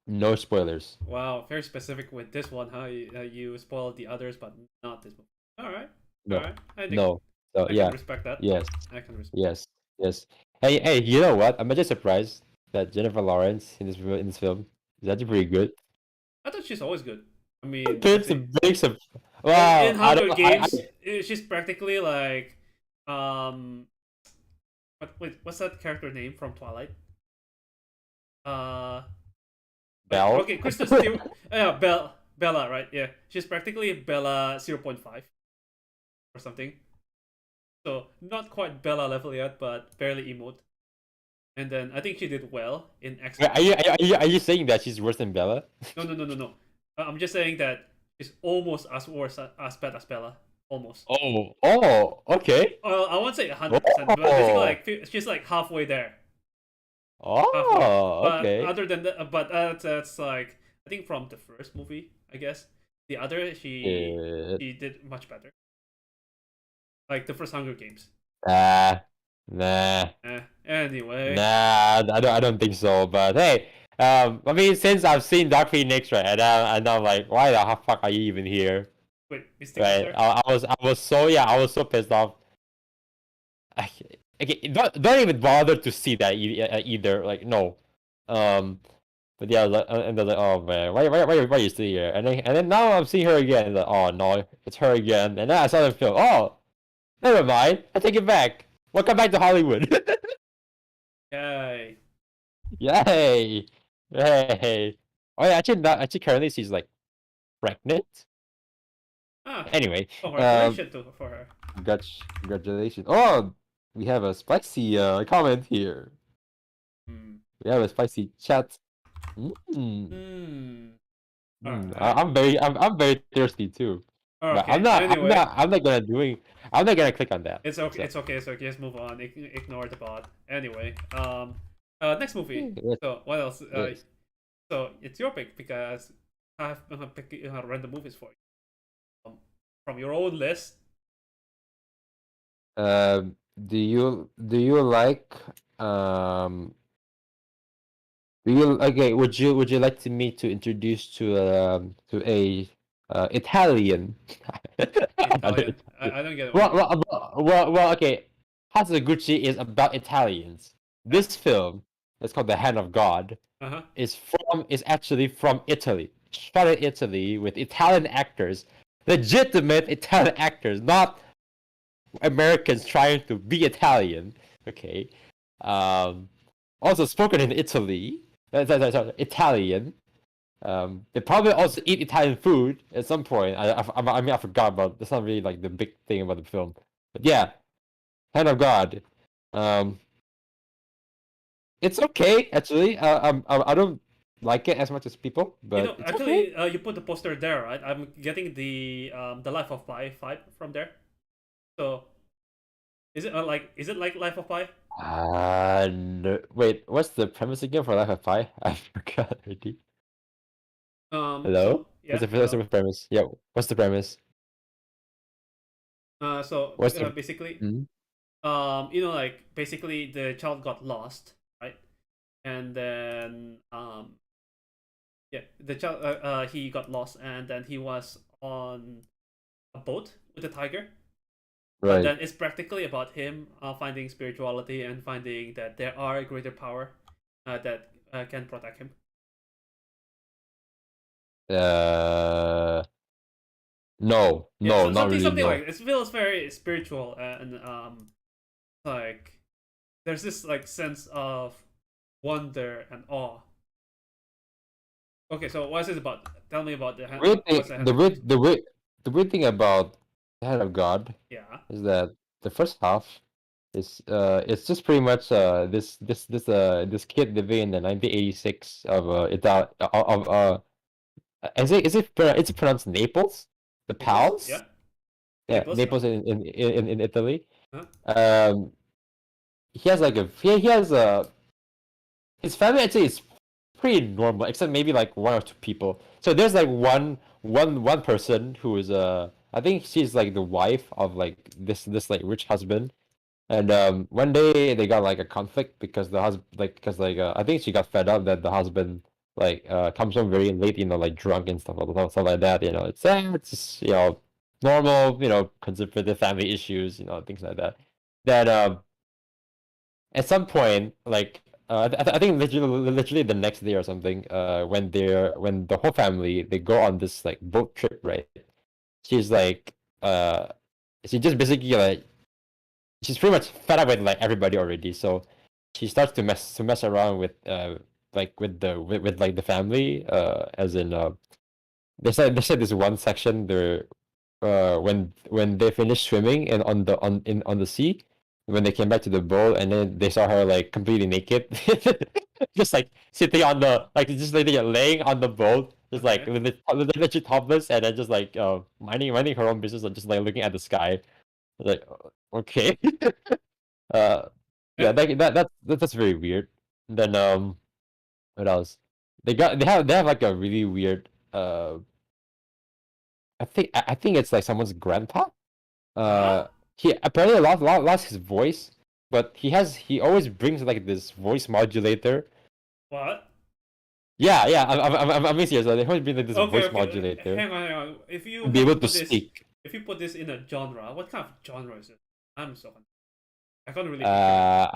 No spoilers. Wow, very specific with this one. How you spoiled the others, but not this one. All right. All No, right. I think no. So I can yeah, respect that. yes, I can respect. yes, yes. Hey, you know what? I'm just surprised that Jennifer Lawrence in this film is actually pretty good. I thought she's always good. I mean, Bits actually, of bits of in wow. I Hunger don't. I Games, she's practically like um. What's that character name from Twilight? Uh, wait, Belle. okay, Kristen Stewart. Yeah, Bella, right? Yeah, she's practically Bella 0.5 or something. So not quite Bella level yet, but barely emote. And then I think she did well in X Wait, Men. are you saying that she's worse than Bella? No. I'm just saying that she's almost as worse as bad as Bella. Almost. Okay. Well, I won't say 100%, but basically Oh, like she's like halfway there, halfway. But okay. other than that, but that's like I think from the first movie, I guess. The other Uh, she did much better. Like the first Hunger Games. nah, nah. Anyway, Nah, I don't think so. But hey, I mean, since I've seen Dark Phoenix, right, and I'm like, why the fuck are you even here, wait, is Tick right? there? I was so pissed off. I, okay, don't even bother to see that either. Like, no, um, but yeah, and they're like, oh man, why are you still here? And then now I'm seeing her again. Like, oh no, it's her again. And then I saw the film. Oh, never mind. I take it back. Welcome back to Hollywood. Yay. Yay! Yay! Oh yeah, actually, not, actually, currently she's like pregnant. Ah, Anyway, congratulations for her. congratulations. Oh, we have a spicy comment here. Hmm. We have a spicy chat. Hmm. Alright. I'm very thirsty too. But Okay. Anyway, I'm not gonna click on that. it's okay. So It's okay. It's okay. Just move on. Ignore the bot. Anyway, next movie. yes, So what else? yes. So it's your pick because I have picked random movies for you from your own list. Do you like um do you okay? Would you like me to introduce to a Italian? Italian. I don't get what you mean. Okay. Hasaguchi is about Italians. Yeah. This film is called The Hand of God. Uh-huh. Is actually from Italy, shot in Italy with Italian actors, legitimate Italian actors, not Americans trying to be Italian. Okay. Also spoken in Italy. Sorry, Italian. They probably also eat Italian food at some point. I mean, I forgot about. That's not really like the big thing about the film. But yeah, Hand of God. Um, it's okay actually. I don't like it as much as people, You but know, it's okay. actually, you put the poster there, right? I'm getting the Life of Pi vibe from there. So is it like Life of Pi? No, wait, what's the premise again for Life of Pi? I forgot already. So Hello? yeah, What's hello. the premise? Yeah, what's the premise? So What's the basically, hmm? you know, like basically the child got lost, right? And then yeah, the child he got lost, and then he was on a boat with a tiger. But Right. then it's practically about him finding spirituality and finding that there are a greater power that can protect him. Uh, Yeah, so not really, something like no. it feels very spiritual and like there's this like sense of wonder and awe. Okay, so what is it about? Tell me about Weird what's the thing, hand of God? the weird thing about the Hand of God Yeah. is that the first half is it's just pretty much this kid living in the 1986 of is it pronounced Naples? The Naples? Pals? Yeah. Yeah, Naples, Naples in Italy. huh? Um, he has like he has his family actually is pretty normal, except maybe like one or two people. So there's like one person who is I think she's like the wife of like this like rich husband. And one day they got like a conflict because the husband like because like I think she got fed up that the husband like comes home very late, like drunk and stuff like that. It's just normal, conservative family issues, things like that. That at some point, like I think literally the next day or something, when the whole family they go on this like boat trip, right? She's like uh she just basically like she's pretty much fed up with like everybody already. So she starts to mess around with like with like the family, as in they said this one section there, when they finished swimming and on the sea, when they came back to the boat, and then they saw her like completely naked, just like sitting on the like just laying on the boat, just like Okay. literally topless, and then just like minding her own business and just like looking at the sky. Like, okay. Uh, yeah, Yeah. that's very weird. Then what else? They have like a really weird I think it's like someone's grandpa. Huh? Uh, he apparently lost his voice, but he always brings like this voice modulator. What? Yeah, yeah, I'm being serious. They always bring like this Okay, voice okay. modulator Hang on. If you to be have to able to put this, speak. if you put this in a genre, what kind of genre is it? I'm so confused. I can't really picture it.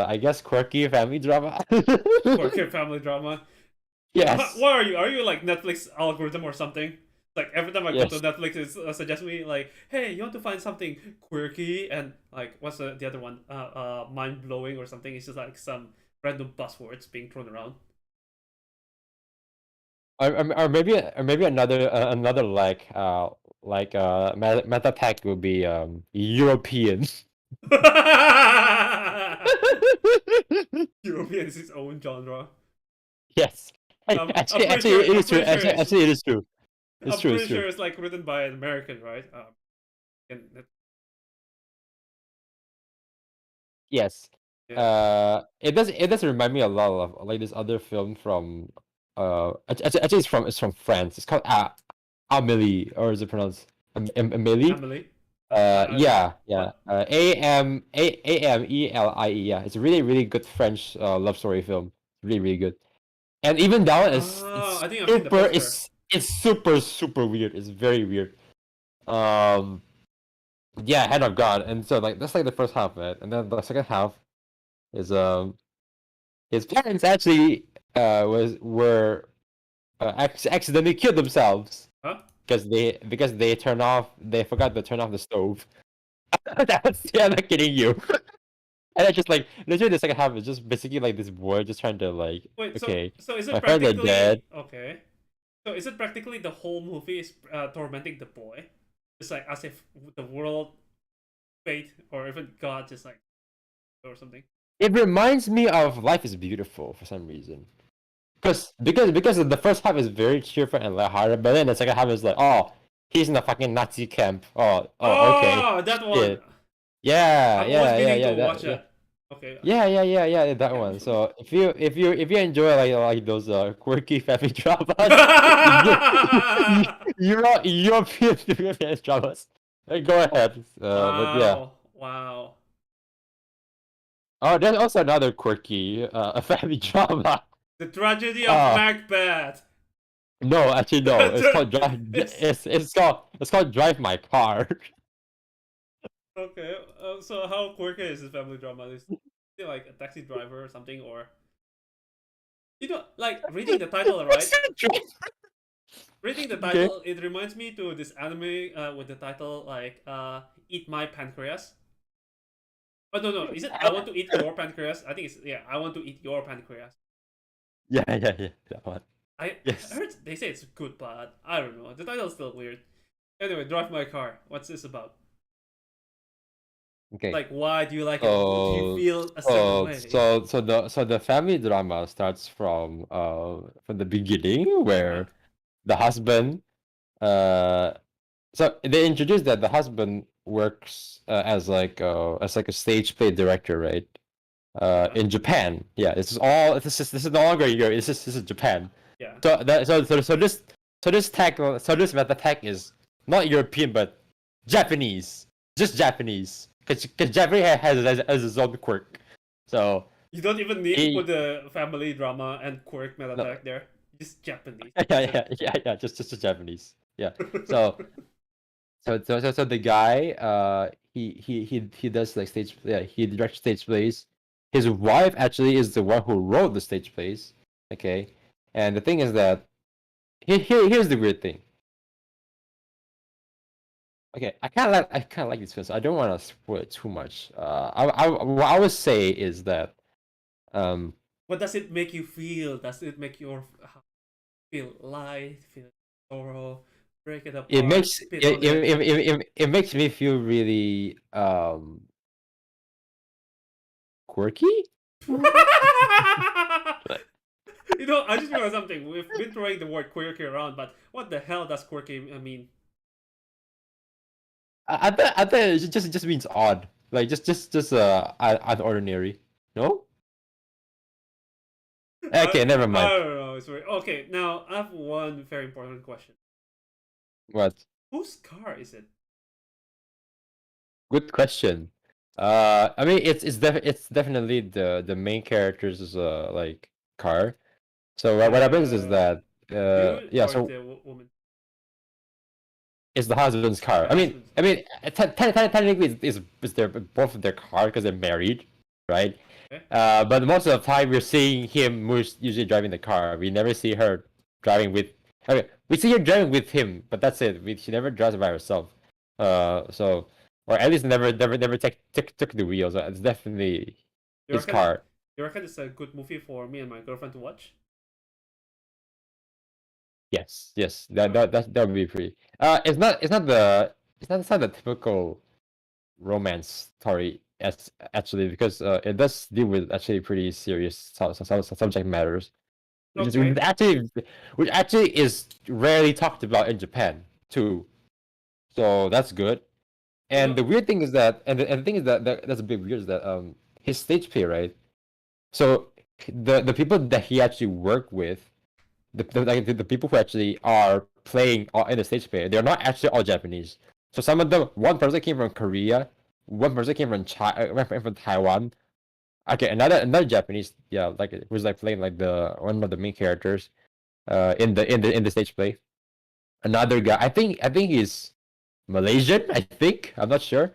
I guess quirky family drama. Quirky family drama. Yes. What are you? Are you like Netflix algorithm or something? Like every time I go to Yes. Netflix, it suggests me like, "Hey, you want to find something quirky?" And like, what's the other one? Mind blowing or something. It's just like some random buzzwords being thrown around. Or maybe another meta tag would be European. European is its own genre. Yes. I'm Actually, pretty actually, sure. it I'm is true. pretty sure Actually, it's. actually, it is true. It's I'm true. It's pretty true. sure it's like written by an American, right? And Yes. yeah. It does remind me a lot of like this other film from actually it's from France. It's called Amelie, or is it pronounced Amelie? Emily. I don't know Yeah, yeah. what. Amelie. Yeah, it's a really, really good French love story film. Really, really good. And even that one is Oh, it's I think I've seen the super poster. it's super super weird. It's very weird. Um, yeah, Hand of God, and so like that's like the first half of it, and then the second half is his parents actually accidentally killed themselves Huh? because they forgot to turn off the stove. Yeah, I'm not kidding you. And I just like literally the second half is just basically like this boy just trying to like, Wait. okay, So is it my parents are dead. practically okay? So is it practically the whole movie is tormenting the boy? It's like as if the world, fate, or even God just like or something. It reminds me of Life is Beautiful for some reason. Because the first half is very cheerful and lighthearted, but then the second half is like, oh, he's in the fucking Nazi camp. Oh, okay. Oh, that one. Shit. Yeah, I'm always yeah, yeah, meaning to yeah. watch Yeah. that. Okay. Yeah, that Yeah. one. So if you enjoy like those quirky family dramas, European dramas, go ahead. But yeah. Wow. Wow. Oh, there's also another quirky family drama. The tragedy of Uh Macbeth. no, actually no. It's called Drive. it's It's called Drive My Car. okay. So how quirky is this family drama? Is it like a taxi driver or something, or like reading the title, right? Reading the Okay. title, it reminds me to this anime with the title like "Eat My Pancreas." Oh no, is it "I Want to Eat Your Pancreas"? I think it's yeah, "I Want to Eat Your Pancreas." Yeah, that one. I Yes. heard they say it's good, but I don't know. The title's still weird. Anyway, Drive My Car. What's this about? Okay. Like, why do you like it? Do you So, feel a certain so, way? so, so the family drama starts from the beginning Uh huh. where the husband uh So they introduced that the husband works as like a stage play director, right? Yeah. In Japan. Yeah, this is no longer Europe. This is Japan. Yeah. So this meta tech is not European but Japanese, just Japanese, because Japanese has its own quirk. So You don't even need to he put the family drama and quirk meta no, tag there. Just Japanese. yeah, That's yeah, just the Japanese. Yeah. it. So so the guy he does like stage, yeah, he directs stage plays. His wife actually is the one who wrote the stage plays. Okay. And the thing is that here's the weird thing. Okay, I kind of like this film, so I don't want to spoil it too much. What I would say is that um What does it make you feel? Does it make you feel light, feel sorrow, break it it apart, makes spit on it? it makes me feel really quirky. You know, I just realized something. We've been throwing the word quirky around, but what the hell does quirky mean? I bet it just means odd, like just unordinary. No. Okay, never I mind. don't know. It's weird. Okay, now I have one very important question. What? Whose car is it? Good question. I mean, it's definitely the main character's like car. So what happens is The that dude yeah, or so the woman? it's the husband's car. The husband's. Technically it's their both of their car because they're married, right? Okay. But most of the time we're seeing him usually driving the car. We never see her driving with. Okay, we see her driving with him, but that's it. She never drives by herself. So or at least never took the wheels. It's definitely You his reckon? car. You reckon it's a good movie for me and my girlfriend to watch? Yes. Okay. That would be pretty. It's not the typical romance story as actually because it does deal with actually pretty serious subject matters, Okay. which actually is rarely talked about in Japan too. So that's good. You And know. the weird thing is that, and the thing is that's a bit weird is that his stage play, right? So the people that he actually worked with, the people who actually are playing in the stage play, they're not actually all Japanese. So some of them, one person came from Korea, one person came from China, from Taiwan. Okay, another Japanese, yeah, like who's like playing like the one of the main characters, in the stage play. Another guy, I think he's Malaysian. I think I'm not sure.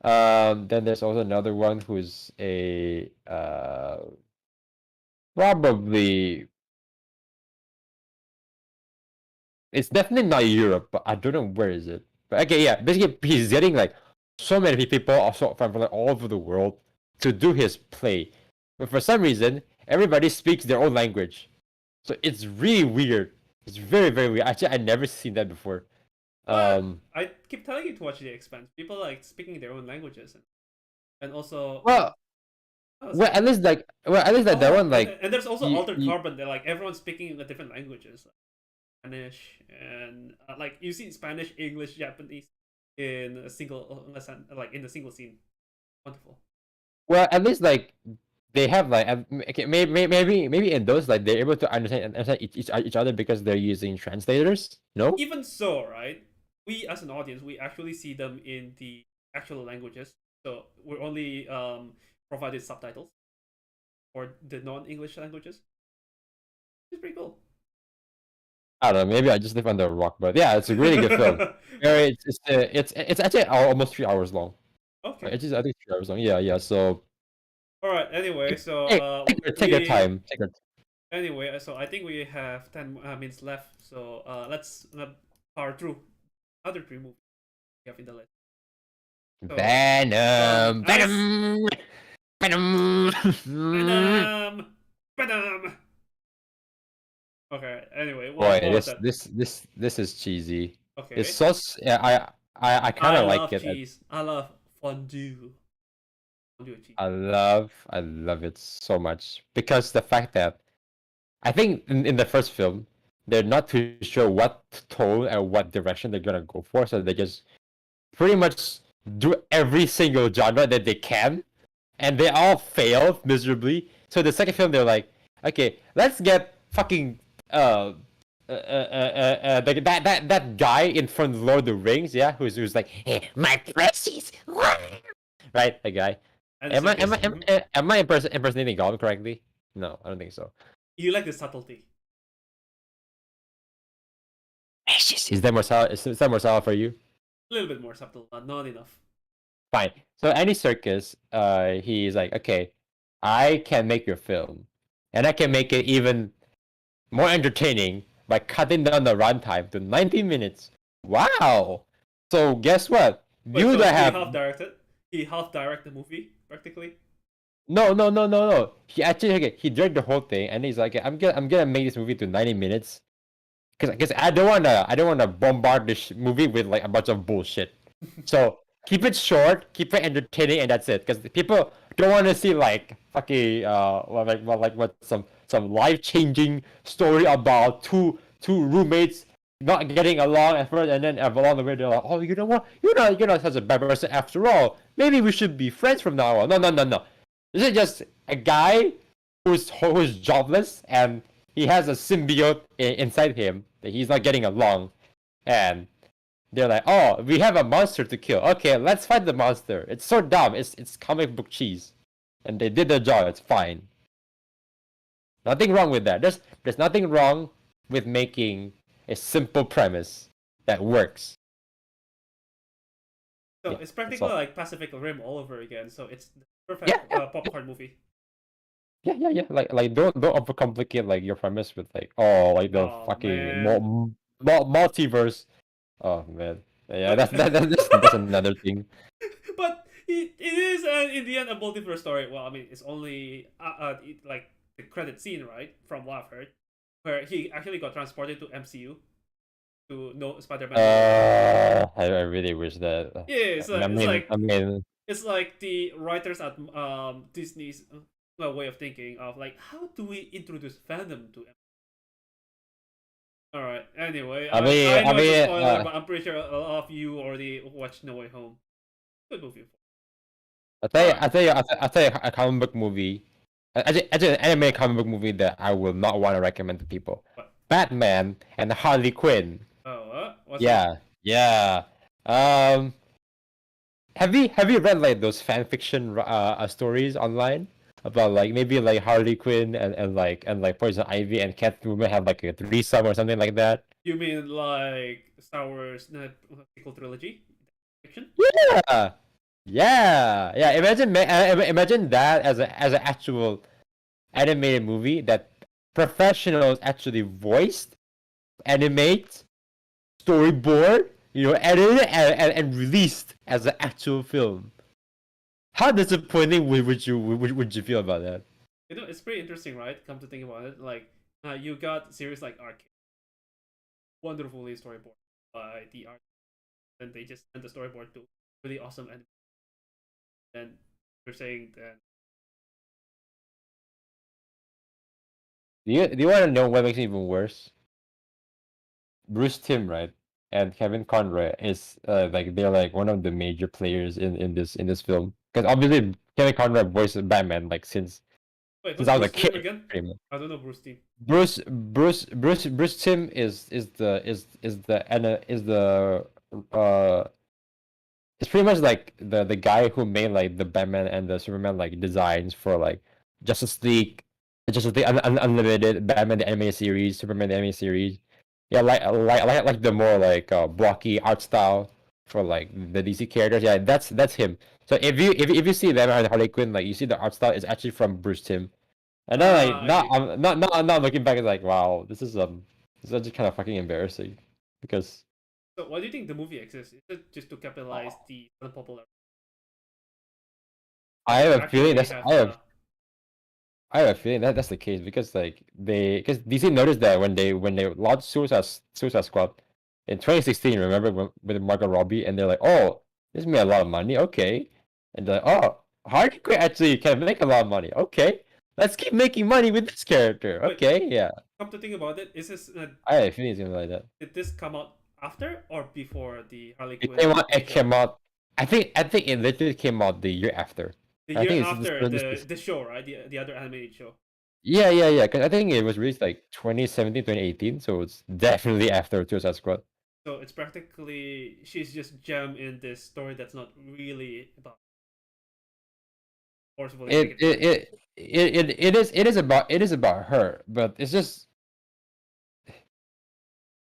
Then there's also another one who's a probably it's definitely not Europe, but I don't know where is it. But okay, yeah, basically he's getting like so many people also from like all over the world to do his play, but for some reason everybody speaks their own language, so it's really weird. It's very weird. Actually, I never seen that before. But Um, I keep telling you to watch The Expanse. People like speaking their own languages, and also well, oh, sorry. at least like that Oh, one like and there's also Altered you Carbon. They're like everyone's speaking the different languages, like Spanish and like you see Spanish, English, Japanese in a single like in a single scene. Wonderful. well at least like they have like okay, maybe in those like they're able to understand each other because they're using translators. No. Even so, right? We as an audience, we actually see them in the actual languages. So we're only provided subtitles for the non-English languages. It's pretty cool. I don't know. Maybe I just live under a rock, but yeah, it's a really good film. Very, it's actually almost 3 hours long. Okay. It's just I think 3 hours long. Yeah. So All right. Anyway, so take your time. so I think we have 10 minutes left. So let's power through other three movies we have in the list. So Ice, Venom. Venom, Venom. Okay. Anyway, Boy, what was that? this is cheesy. It's Okay. so yeah, I kind I of like love it. cheese. I love fondue. Fondue with cheese. I love it so much because the fact that I think in the first film they're not too sure what tone and what direction they're gonna go for, so they just pretty much do every single genre that they can, and they all fail miserably. So the second film, they're like, okay, let's get fucking that guy in front of Lord of the Rings, yeah, who's like, hey, my precious, right, that guy. And Am I circus. am I am, am I impersonating Gollum correctly? No, I don't think so. You like the subtlety. Is that more solid? Is that more solid for you? A little bit more subtle, but not enough. Fine. So Andy Serkis, he's like, okay, I can make your film, and I can make it even more entertaining by cutting down the runtime to 90 minutes. Wow! So guess what? Wait, You so that he have half directed? He half directed the movie, practically? no. He actually okay, he directed the whole thing, and he's like, I'm gonna make this movie to 90 minutes, because I don't wanna bombard this movie with like a bunch of bullshit. So keep it short, keep it entertaining, and that's it. Because people don't want to see like fucking what some life changing story about two roommates not getting along at first, and then along the way they're like, oh, you know what, you're not such a bad person after all. Maybe we should be friends from now on. No. This is just a guy who's jobless, and he has a symbiote inside him that he's not getting along, and they're like, oh, we have a monster to kill. Okay, let's fight the monster. It's so dumb. It's comic book cheese, and they did their job. It's fine. Nothing wrong with that. There's nothing wrong with making a simple premise that works. So Yeah, it's that's practically all. like Pacific Rim all over again. So it's the Yeah, perfect yeah, popcorn movie. yeah. Like don't overcomplicate like your premise with like, oh, like the Oh fucking man. multiverse. Oh man, yeah, But that's another thing. but it is in the end a multiverse story. Well, I mean, it's only like the credit scene, right? From what I've heard, where he actually got transported to MCU to no Spider-Man no way home. I really wish that. Yeah, I mean, I mean, it's like the writers at Disney's way of thinking of like, how do we introduce fandom to? All right. Anyway, I I know it's a mean, spoiler, but I'm pretty sure a lot of you already watched No Way Home. Good movie. All right. I'll tell you a comic book movie. Actually, an anime comic book movie that I will not want to recommend to people. What? Batman and Harley Quinn. Oh, what's up? Yeah. Um, have you read like those fan fiction stories online about like maybe like Harley Quinn and Poison Ivy and Catwoman have like a threesome or something like that? You mean like Star Wars sequel trilogy fiction? Yeah. Yeah. Imagine that as an actual animated movie that professionals actually voiced, animate, storyboard, edited and released as an actual film. How disappointing would you feel about that? It's pretty interesting, right? Come to think about it, like you got series like Arcane, wonderfully storyboard by the art, then they just send the storyboard to really awesome anime. Then you're saying that Do you want to know what makes it even worse? Bruce Timm, right, and Kevin Conroy is like they're like one of the major players in this film, because obviously Kevin Conroy voiced Batman like since wait, since who's I was a Bruce Timm kid, again? pretty much. I don't know Bruce Timm. Bruce Timm is the uh it's pretty much like the guy who made like the Batman and the Superman like designs for like Justice League, Unlimited, Batman the anime series, Superman the anime series. Yeah, like the more like blocky art style for like the DC characters. Yeah, that's him. So if you see Batman and Harley Quinn, like you see the art style is actually from Bruce Timm. And then like I see. I'm not looking back, it's like, wow, this is actually kind of fucking embarrassing, because So why do you think the movie exists? Is it just to capitalize the popular? I Did have they a feeling actually that's have I have I have a feeling that that's the case, because like because DC noticed that when they launched Suicide Squad in 2016, remember with Margot Robbie, and they're like, oh, this made a lot of money, okay, and they're like, oh, Harley Quinn actually can make a lot of money, okay, let's keep making money with this character, wait okay, yeah. come to think about it, is this I have a feeling it's gonna be like that. did this come out after or before the Harley It Quinn came out. It show? came out. I think it literally came out the year after. The I year think it's after this. the show, right? The other animated show. Yeah. Because I think it was released like 2017, 2018. So it's definitely after Suicide Squad. So it's practically she's just jammed in this story that's not really about forcibly make It it it fun. it is about her, but it's just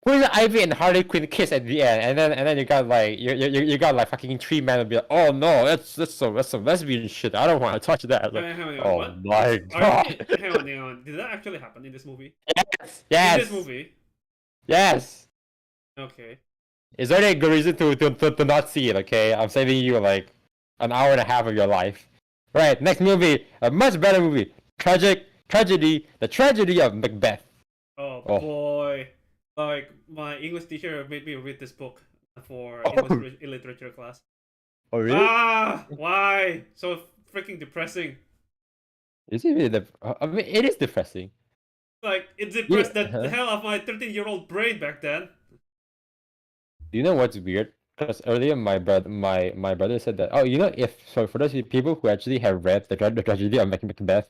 Poison Ivy and Harley Quinn kiss at the end, and then you got like you got like fucking three men and be like, oh no, that's some lesbian shit. I don't want to touch that. Like, Hang on, oh what? my Are you talking? god. Hang on. Did that actually happen in this movie? Yes, In this yes, movie? yes. Okay. Is there any good reason to not see it? Okay, I'm saving you like an hour and a half of your life. Right, next movie, a much better movie, tragedy, the tragedy of Macbeth. Oh Oh, boy. Like my English teacher made me read this book for English oh, literature class. oh really? Ah, why? So freaking depressing. Is it really? I mean, it is depressing. Like it Yeah. depressed the hell out of my 13-year-old brain back then. Do you know what's weird? Because earlier my brother said that, oh, if so for those people who actually have read the tragedy of Macbeth,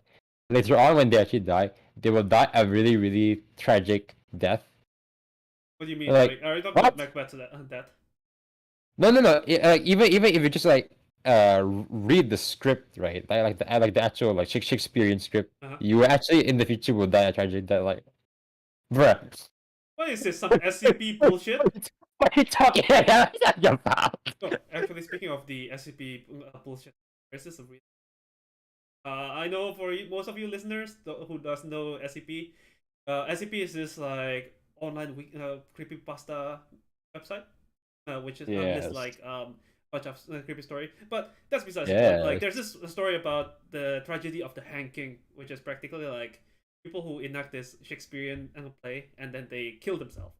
later on when they actually die, they will die a really really tragic death. What do you mean? Like Like, are you talking about what? Macbeth that? No. Like even if you just like read the script, right? Like the actual like Shakespearean script, Uh-huh. you actually in the future will die a tragic death. Like, bruh. What is this? Some SCP bullshit? What are you talking about? Oh, actually, speaking of the SCP bullshit, this is a real. I know for most of you listeners who doesn't know SCP, SCP is this like online creepypasta website, which is lists Yes. like bunch of creepy story. But that's besides the point. Like, Yes. there's this story about the tragedy of the Hanged King, which is practically like people who enact this Shakespearean play and then they kill themselves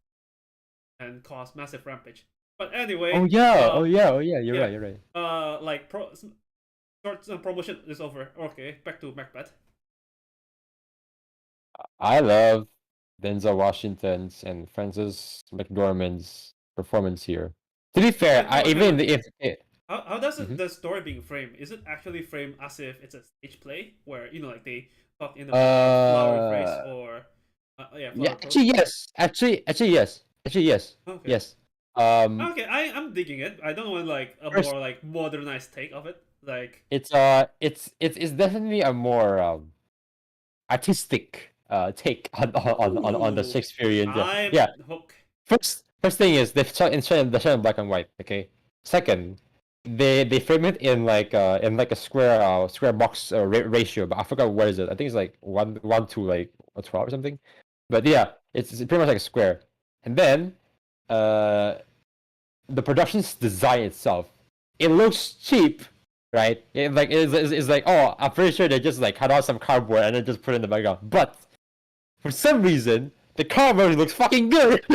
and cause massive rampage. But Oh anyway, yeah. Oh yeah. Oh yeah. You're yeah, right. You're right. like short promotion is over. Okay, back to Macbeth. I love Denzel Washington's and Frances McDormand's performance here. To be fair, Wait, I hang even on. if it, How does Mhm. the story being framed? Is it actually framed as if it's a stage play where like they talk in a more flowery phrase uh or yeah, yeah, flowery prose? actually yes, Okay, yes. Um, okay, I'm digging it. I don't want like a first more like modernized take of it. Like, it's definitely a more artistic take on the ooh, Shakespearean. I'm Yeah. hooked. First thing is they shot in black and white. Okay. Second, they frame it in like a square box ratio, but I forgot what is it. I think it's like one to like a 12 or something. But yeah, it's pretty much like a square. And then uh the production's design itself, it looks cheap, right? It's like, oh, I'm pretty sure they just like cut out some cardboard and then just put it in the background. But for some reason, the cardboard looks fucking good.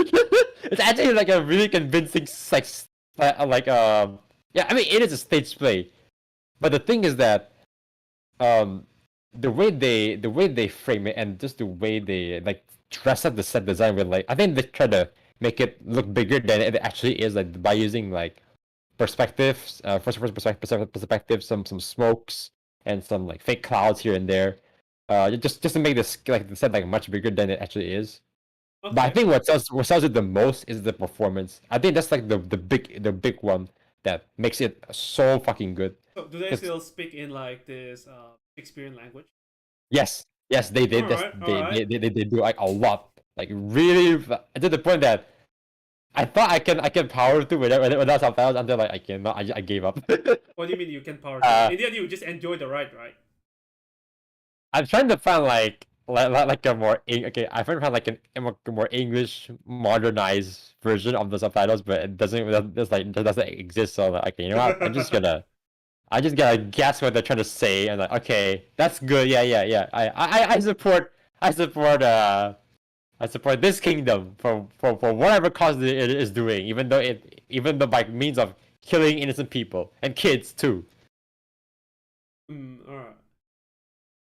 It's actually like a really convincing like yeah, I mean it is a stage play. But the thing is that um the way they frame it and just the way they like dress up the set design with like I think they try to make it look bigger than it actually is, like by using like perspectives, first perspective, some smokes and some like fake clouds here and there. Just to make this like the set like much bigger than it actually is. But I Okay, think what sells it the most is the performance. I think that's like the big one that makes it so fucking good. so do they 'Cause still speak in like this Shakespearean language? yes, they All did. right, all right. They do like a lot, like really to the point that I thought I can power through without subtitles until like I cannot. I gave up. What do you mean you can power through? uh, In the end, you just enjoy the ride, right? I'm trying to find like a more okay. I'm trying to find like a more English modernized version of the subtitles, but it doesn't. That doesn't exist. So I'm like, okay, you know what? I just gotta guess what they're trying to say, and like, okay, that's good. Yeah. I support. I support this kingdom for whatever cause it is doing, even though by means of killing innocent people and kids too. All right.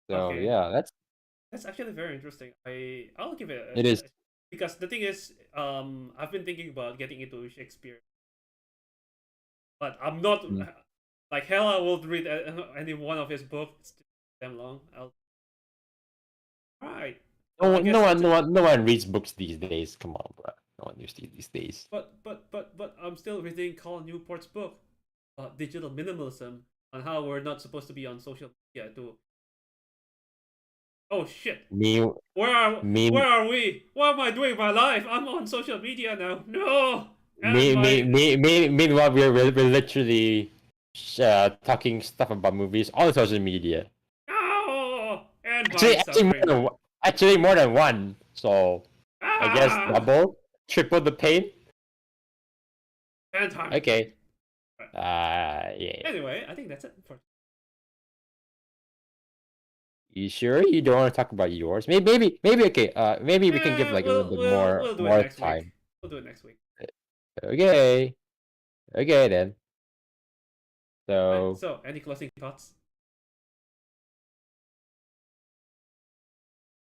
So Okay. yeah, That's actually very interesting. I'll give it It is. because the thing is, I've been thinking about getting into Shakespeare, but I'm not Mm. like hell. I will read any one of his books. It's too damn long. I'll all right. No I one, no guess one, that's no it. one, no one reads books these days. Come on, bro. No one reads these days. But I'm still reading Carl Newport's book, Digital Minimalism, on how we're not supposed to be on social media to. Oh shit! Me, Where me, are we? What am I doing with my life? I'm on social media now. No, and my meanwhile, we're literally talking stuff about movies on social media. no, and my Actually, suffering. actually more than one. So I guess Ah, double, triple the pain. and time. Okay. Right. Yeah. Anyway, I think that's it for. You sure you don't want to talk about yours? Maybe. Okay. Maybe we can give like a little bit We'll do it more next week. time. We'll do it next week. Okay. Okay then. Right. So So, any closing thoughts?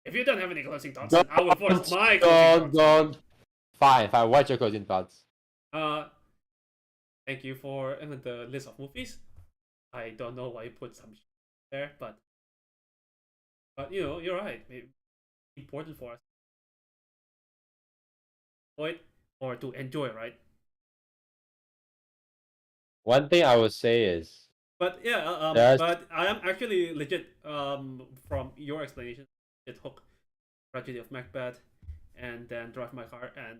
If you don't have any closing thoughts, then don't, I will force my closing thoughts on you. don't. Fine. Fine. What's your closing thoughts? Uh, Thank you for the list of movies. I don't know why you put some there, but you know you're right. It's important for us to avoid or to enjoy, right? One thing I would say is But yeah, there's but I am actually legit from your explanation, it hook Tragedy of Macbeth, and then Drive My Car and